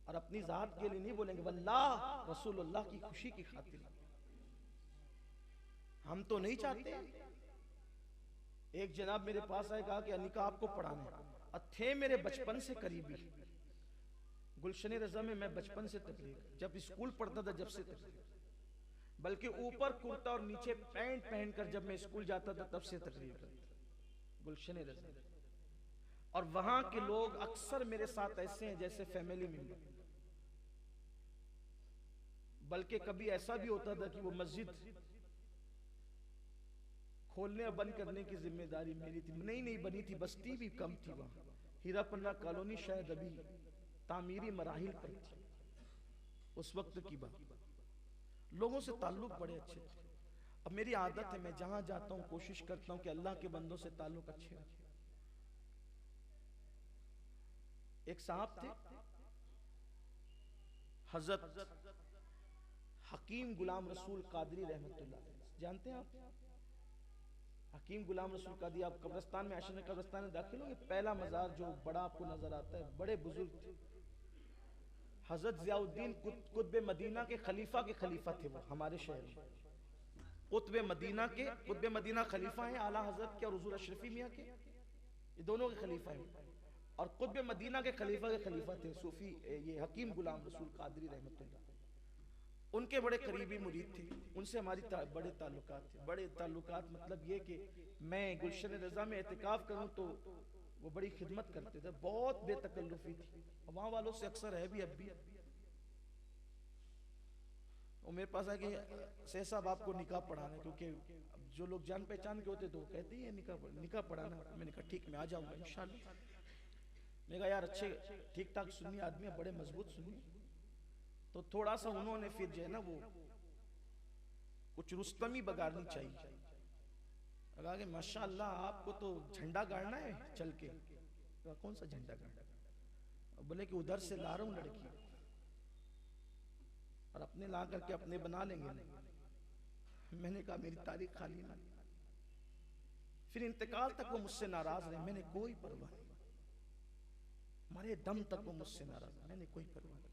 और अपनी जात के लिए नहीं बोलेंगे, वल्लाह रसूलुल्लाह की खुशी की खातिर। हम तो नहीं चाहते। एक जनाब मेरे पास आए, कहा कि अनिका आपको पढ़ाने थे, मेरे बचपन से करीबी, गुलशन रजा में मैं बचपन से तकरीर, जब स्कूल पढ़ता था जब से तकरीर, बल्कि ऊपर कुर्ता और नीचे पैंट पहनकर जब मैं स्कूल जाता था तब से तकरीर करता, गुलशन रजा। और वहां के लोग अक्सर मेरे साथ ऐसे हैं जैसे फैमिली मेंबर, बल्कि कभी ऐसा भी होता था कि वो मस्जिद खोलने और बंद करने की जिम्मेदारी मेरी थी, नहीं बनी थी, बस्ती भी कम थी वहां, हीरा पन्ना कॉलोनी शायद अभी तामीरी मराहिल पर थी उस वक्त की बात। लोगों से ताल्लुक बड़े अच्छे थे। अब मेरी आदत है, मैं जहां जाता हूं कोशिश करता हूं कि अल्लाह के बंदों से ताल्लुक अच्छे रखें। एक साहब थे हजरत हकीम गुलाम रसूल कादरी रहमतुल्लाह अलैह, जानते हैं आप हकीम गुलाम रसूल कादरी? आप कब्रिस्तान में आशिक कब्रिस्तान में दाखिल होंगे, पहला मजार जो बड़ा आपको नजर आता है, बड़े बुजुर्ग थे। हजरत जियाउद्दीन कुतुब मदीना के खलीफा थे वो हमारे शहर में। कुतुब मदीना खलीफा हैं आला हजरत के और हुजूर अशरफी मियां के, ये दोनों के खलीफा हैं। और कुतुब मदीना के खलीफा थे सूफी ये हकीम गुलाम रसूल कादरी रहमतुल्लाह। उनके बड़े करीबी मुरीद थे, उनसे हमारी बड़े ताल्लुकात मतलब ये कि मैं गुलशन रजा में एहतिकाफ करूं तो वो बड़ी खिदमत करते थे, बहुत बेतकल्लुफी थी। वहां वालों से अक्सर है भी अब भी। और मेरे पास है कि सह साहब आपको निकाह पढ़ाना है, क्योंकि जो लोग जान पहचान के होते तो कहते हैं निकाह पढ़ाना। मैंने कहा ठीक, मैं आ जाऊंगा इंशाल्लाह। मैंने कहा यार अच्छे ठीक ठाक सुन्नी आदमी है, बड़े मजबूत सुन्नी। तो थोड़ा सा उन्होंने फिर जो है ना वो कुछ रुस्तमी बगाड़नी चाहिए। लगा कि माशाअल्लाह आपको तो झंडा गाड़ना है चल के। तो कौन सा झंडा गाड़ना? बोले कि उधर से ला रहा हूं लड़की और अपने ला करके अपने बना लेंगे। मैंने कहा मेरी तारीख खाली ना। फिर इंतकाल तक वो मुझसे नाराज रहे, मैंने कोई परवाह नहीं। मरे दम तक वो मुझसे नाराज, मैंने कोई परवाह नहीं।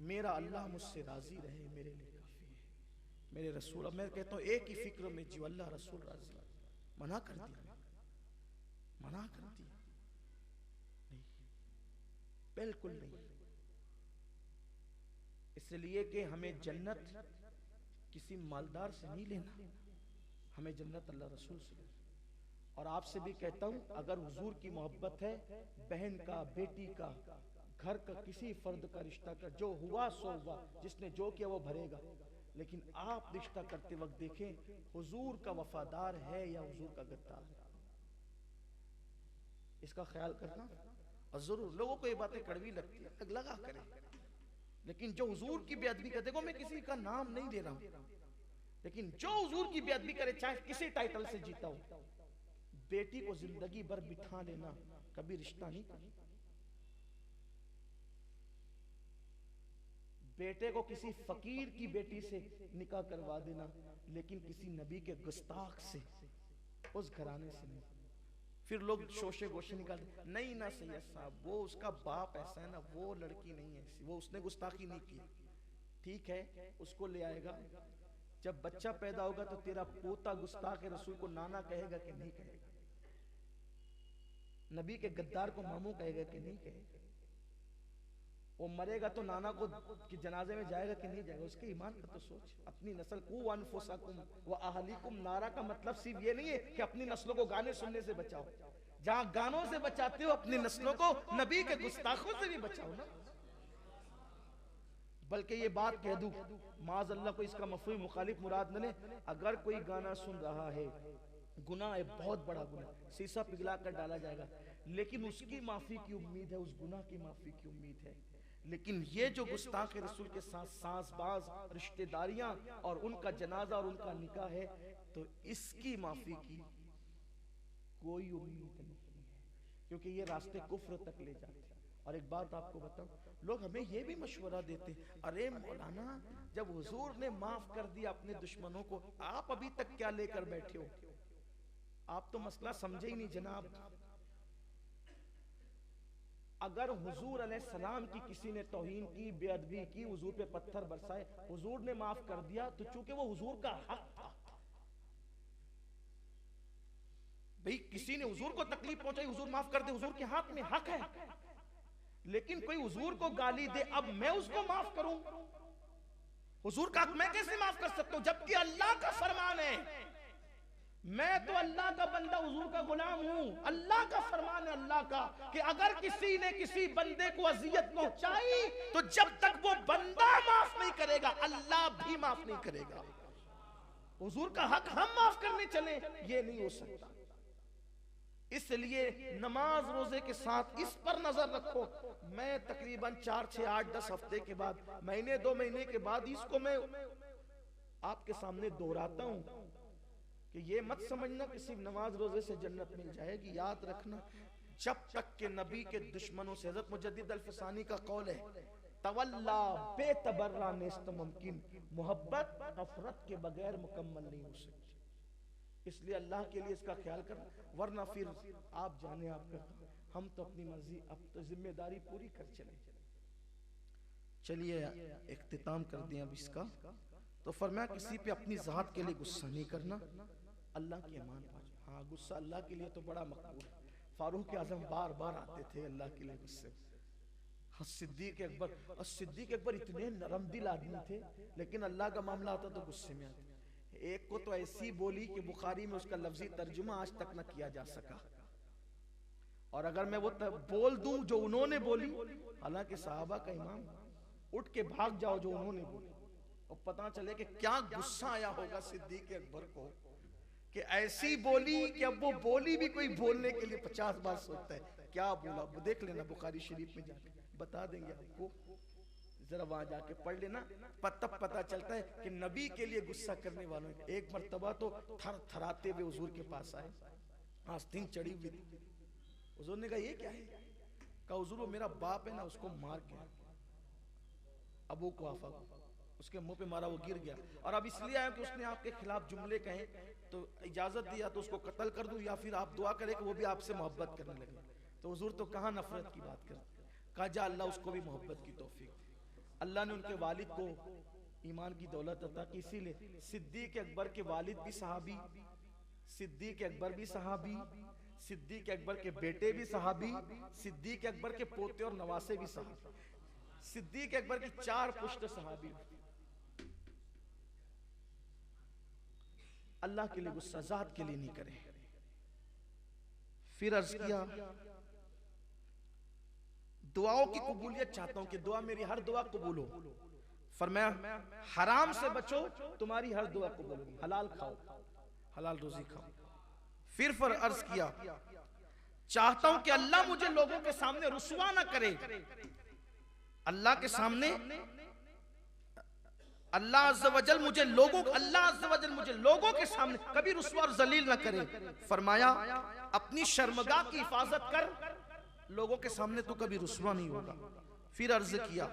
मेरा अल्लाह मुझसे राजी रहे मेरे लिए काफी है, मेरे रसूल। अब मैं कहता हूँ एक ही फिक्र में जियो, अल्लाह रसूल राजी। मना कर दिया, मना कर दिया, नहीं, बिल्कुल नहीं। इसलिए कि हमें जन्नत किसी मालदार से नहीं लेना, हमें जन्नत अल्लाह रसूल से लेना। और आपसे भी कहता हूं, अगर हुजूर की मोहब्बत है, बहन का, बेटी का, घर का, किसी फर्द का रिश्ता का, जो हुआ सो हुआ, जिसने जो किया वो भरेगा। लेकिन आप रिश्ता करते वक्त देखें हुजूर का वफादार है या हुजूर का गद्दार है, इसका ख्याल करना। और जरूर लोगों को ये बातें कड़वी लगती है, लगा करें, लेकिन जो हुजूर की बेअदबी करे, देखो मैं किसी का नाम नहीं ले रहा हूं, लेकिन जो हुजूर की बेअदबी करे, चाहे किसी टाइटल से जीता हो, बेटी को जिंदगी भर बिठा लेना कभी रिश्ता नहीं करना। बेटे को किसी फकीर की बेटी से निकाह करवा देना, लेकिन किसी नबी के गुस्ताख से, उस घराने से नहीं। फिर लोग शोशे गोशे निकालते, नहीं ना सैयद साहब, वो उसका बाप ऐसा है ना, वो लड़की नहीं है ऐसी, वो उसने गुस्ताखी नहीं की। ठीक है, उसको ले आएगा, जब बच्चा पैदा होगा तो तेरा पोता गुस्ताख रसूल को नाना कहेगा कि नहीं कहेगा? नबी के गद्दार को मामू कहेगा कि नहीं कहेगा? वो मरेगा तो नाना को कि जनाजे में जाएगा कि नहीं जाएगा? उसके ईमान का तो सोच। अपनी नस्ल को अनफुसकुम व अहलीकुम नारा का मतलब सिर्फ ये नहीं है कि अपनी नस्लों को गाने सुनने से बचाओ। जहां गानों से बचाते हो, अपनी नस्लों को नबी के गुस्ताखों से भी बचाओ ना। बल्कि ये बात कह दूं, माज अल्लाह को इसका मफहूम मुखालिफ मुराद न ले, अगर कोई गाना सुन रहा है, गुनाह है, बहुत बड़ा गुनाह, शीशा पिघला कर डाला जाएगा, लेकिन उसकी माफी की उम्मीद है, उस गुनाह की माफी की उम्मीद है। लेकिन ये जो गुस्ताख रसूल के साथ सासबाज रिश्तेदारियां और उनका जनाजा और उनका निकाह है, तो इसकी माफी की कोई उम्मीद नहीं है, क्योंकि ये रास्ते कुफ्र तक ले जाते हैं। और एक बात आपको बताऊं, लोग हमें ये भी मशवरा देते, अरे मौलाना जब हुजूर ने माफ कर दिया अपने दुश्मनों को, आप अभी तक क्या लेकर बैठे हो? आप तो मसला समझे ही नहीं जनाब। अगर हुजूर अलैहिस्सलाम की किसी ने तौहीन की, बेअदबी की, हुजूर पे पत्थर बरसाए, हुजूर ने माफ कर दिया, तो चूंकि वो हुजूर का हक था, भाई किसी ने हुजूर को तकलीफ पहुंचाई, हुजूर माफ कर दे, हुजूर के हाथ में हक है। लेकिन कोई हुजूर को गाली दे, अब मैं उसको माफ करूं? हुजूर का हक मैं कैसे माफ कर सकता हूं, जबकि अल्लाह का फरमान है। मैं तो अल्लाह का बंदा, हुजूर का गुलाम हूं। अल्लाह का फरमान है, अल्लाह का, कि अगर किसी ने किसी बंदे को अजियत पहुंचाई, तो जब तक वो बंदा माफ नहीं करेगा, अल्लाह भी माफ नहीं करेगा। हुजूर का हक हम माफ करने चले, ये नहीं हो सकता। इसलिए नमाज रोजे के साथ इस पर नजर रखो। मैं तकरीबन 4, 6, 8, 10 हफ्ते के बाद, महीने 2 महीने के बाद इसको मैं आपके सामने दोहराता हूं कि ये मत समझना कि सिर्फ नमाज रोजे से जन्नत मिल जाएगी। याद रखना, जब तक के नबी के दुश्मनों से, हज़रत मुजद्दिद अल-फ़सानी का कौल है, तवल्ला बेतबर्रा नेस्त मुमकिन, मोहब्बत नफरत के बगैर मुकम्मल नहीं हो सकती। इसलिए अल्लाह के लिए इसका ख्याल करना, वरना फिर आप जाने आपका, हम तो अपनी मर्जी, अब तो जिम्मेदारी पूरी कर चले। चलिए इख्तिताम कर दिया अब इसका। तो फरमाया किसी पे अपनी ज़ात के लिए गुस्सा नहीं करना, अल्लाह की अमान पा जाओ। हाँ, गुस्सा अल्लाह के लिए तो बड़ा मकबूल है। फारूक आजम बार बार आते थे अल्लाह के लिए गुस्से। हाँ, सिद्दीक अकबर इतने नरम दिल आदमी थे, लेकिन अल्लाह का मामला आता तो गुस्से में आते। एक को तो ऐसी बोली कि बुखारी में उसका लफ्जी तर्जुमा आज तक न किया जा सका। और अगर मैं वो बोल दूं जो उन्होंने बोली, हालांकि सहाबा का इमाम, उठ के भाग जाओ जो उन्होंने बोली, और पता चले कि क्या गुस्सा आया होगा सिद्दीक अकबर को कि ऐसी बोली कि अब वो बोली भी कोई बोलने के लिए 50 बार सोचता है क्या बोला। देख लेना बुखारी शरीफ में जाके बता देंगे आपको, जरा वहां जाके पढ़ लेना, तब पता चलता है कि नबी के लिए गुस्सा करने वालों। एक मर्तबा तो थर थराते हुए हुजूर के पास आए, आस्तीन चढ़ी हुई थी। हुजूर ने कहा ये क्या है? कहा हुजूर वो मेरा बाप है ना, उसको मार के, अबू कुहाफा को, उसके मुंह पे मारा, वो गिर गया। और अब इसलिए आया कि उसने आपके खिलाफ जुमले कहे, तो इजाजत दिया तो उसको कत्ल कर दूं, या फिर आप दुआ करें कि वो भी आपसे मोहब्बत करने लगे। तो हुजूर तो कहाँ नफरत की बात करते, कहा जा अल्लाह उसको भी मोहब्बत की तौफीक। अल्लाह ने उनके वालिद को ईमान की दौलत अता की। इसीलिए सिद्दीक अकबर के वालिद भी सहाबी, सिद्दीक अकबर भी सहाबी, सिद्दीक अकबर के बेटे भी सहाबी, सिद्दीक अकबर के पोते और नवासे भी सहाबी, सिद्दीक अकबर की 4 पुश्त सहाबी। अल्लाह के लिए गुस्सा जात के लिए नहीं करें। फिर अर्ज किया दुआओं की कबूलियत चाहता हूं कि दुआ मेरी हर दुआ कबूल हो। फरमाया हराम से बचो, तुम्हारी हर दुआ कबूल होगी। हलाल खाओ, हलाल रोजी खाओ। फिर अर्ज किया चाहता हूं कि अल्लाह मुझे लोगों के सामने रुसवा ना करे, अल्लाह के सामने अल्लाह अज़्ज़ वजल मुझे लोगों के सामने कभी रुसवा और जलील ना करे। फरमाया अपनी शर्मगाह की हिफाजत कर, लोगों के सामने तो कभी रुसवा नहीं होगा। फिर अर्ज किया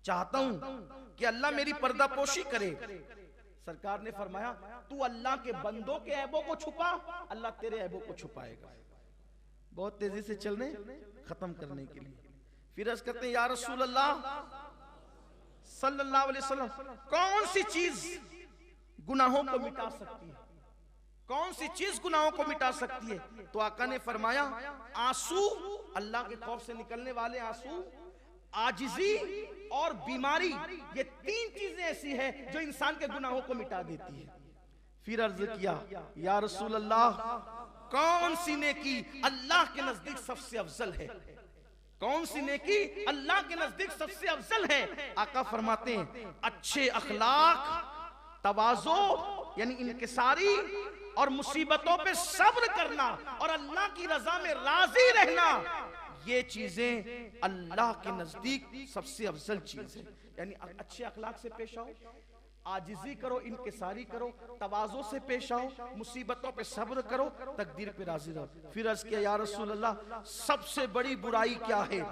चाहता हूं कि अल्लाह मेरी पर्दापोशी करे। सरकार ने फरमाया तू अल्लाह के बंदों के ऐबों को छुपा, अल्लाह तेरे ऐबों को छुपाएगा। बहुत तेजी से चलने खत्म करने के लिए। फिर अर्ज करते हैं या रसूल अल्लाह सल्लल्लाहु अलैहि वसल्लम, कौन सी चीज गुनाहों को मिटा सकती है? कौन सी चीज गुनाहों को मिटा सकती है? तो आका ने फरमाया आंसू, अल्लाह के खौफ से निकलने वाले आंसू, आजिजी और बीमारी, ये 3 चीजें ऐसी है जो इंसान के गुनाहों को मिटा देती है। फिर अर्ज किया या रसूल अल्लाह कौन सी नेकी अल्लाह के नजदीक सबसे अफजल है? कौन सी नेकी अल्लाह के नजदीक सबसे अफजल है? आका फरमाते हैं अच्छे अखलाक, तवाज़ो यानी इनकिसारी, और मुसीबतों पे सब्र करना, और अल्लाह की रजा में राजी रहना, ये चीजें अल्लाह के नजदीक सबसे अफजल चीज है। यानी अच्छे अखलाक से पेश आओ, आजिजी करो, इनकिसारी करो, तवाज़ो से पेश आओ, मुसीबतों पे सब्र करो, तकदीर पे राजी रहो। फिर अर्ज किया या रसूल अल्लाह सबसे बड़ी बुराई क्या है?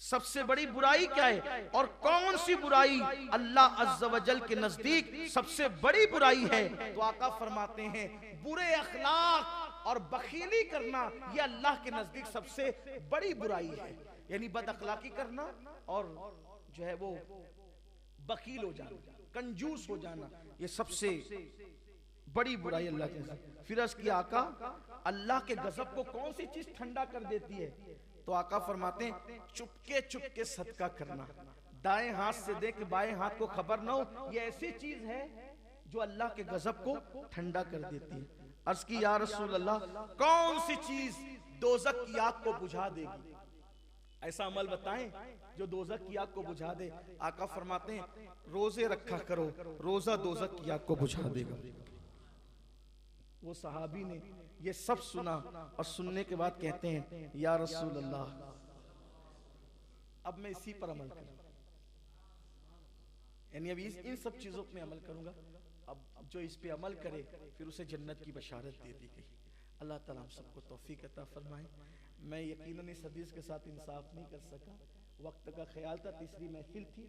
सबसे बड़ी बुराई क्या है? और कौन सी बुराई अल्लाह अज़्ज़ वजल के नजदीक सबसे बड़ी बुराई है? तो आका फरमाते हैं बुरे अखलाक और बखीली करना, ये अल्लाह के नजदीक सबसे बड़ी बुराई है। यानी बद अखलाकी करना और जो है वो बखील हो जाना, कंजूस हो जाना, ये सबसे बड़ी बुराई अल्लाह के नजदीक। फिर अर्ज किया आका अल्लाह के गजब को कौन सी चीज ठंडा कर देती है? तो आका फरमाते हैं चुपके चुपके सदका करना, दाएं हाथ से दे के बाएं हाथ को खबर ना हो, ये ऐसी चीज है जो अल्लाह के गजब को ठंडा कर देती है। अर्ज की या रसूल अल्लाह कौन सी चीज दोजक की आग को बुझा देगी? ऐसा अमल बताएं जो दोजक की आग को बुझा दे। आका फरमाते हैं रोजे रखा करो, रोजा दोजक की आग को बुझा देगा। वो सहाबी ने ये सब सुना और सुनने के बाद कहते हैं या रसूल अल्लाह, अब मैं इसी पर अमल करूं, यानी अभी इन सब चीजों पे अमल करूंगा। अब जो इस पे अमल करे फिर उसे जन्नत की बशारत दे दी गई। अल्लाह ताला हम सबको तौफीक अता फरमाए। मैं यकीनन इस हदीस के साथ इंसाफ नहीं कर सका, वक्त का ख्याल था, तीसरी महफिल थी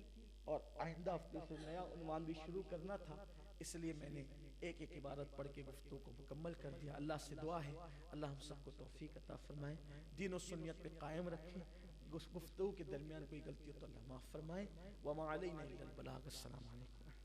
और आइंदा हफ्ते से नया उन्वान भी शुरू करना था, इसलिए मैंने एक एक इबारत पढ़ के गुफ्तगू को मुकम्मल कर दिया। अल्लाह से दुआ है अल्लाह हम सबको तौफीक अता फरमाए, दीन और सुन्नत पे कायम रखें, गुफ्तगू के दरमियान कोई गलती हो तो अल्लाह माफ़ फरमाए। व मा अलैना इल्लल बलाग। अस्सलामु अलैकुम।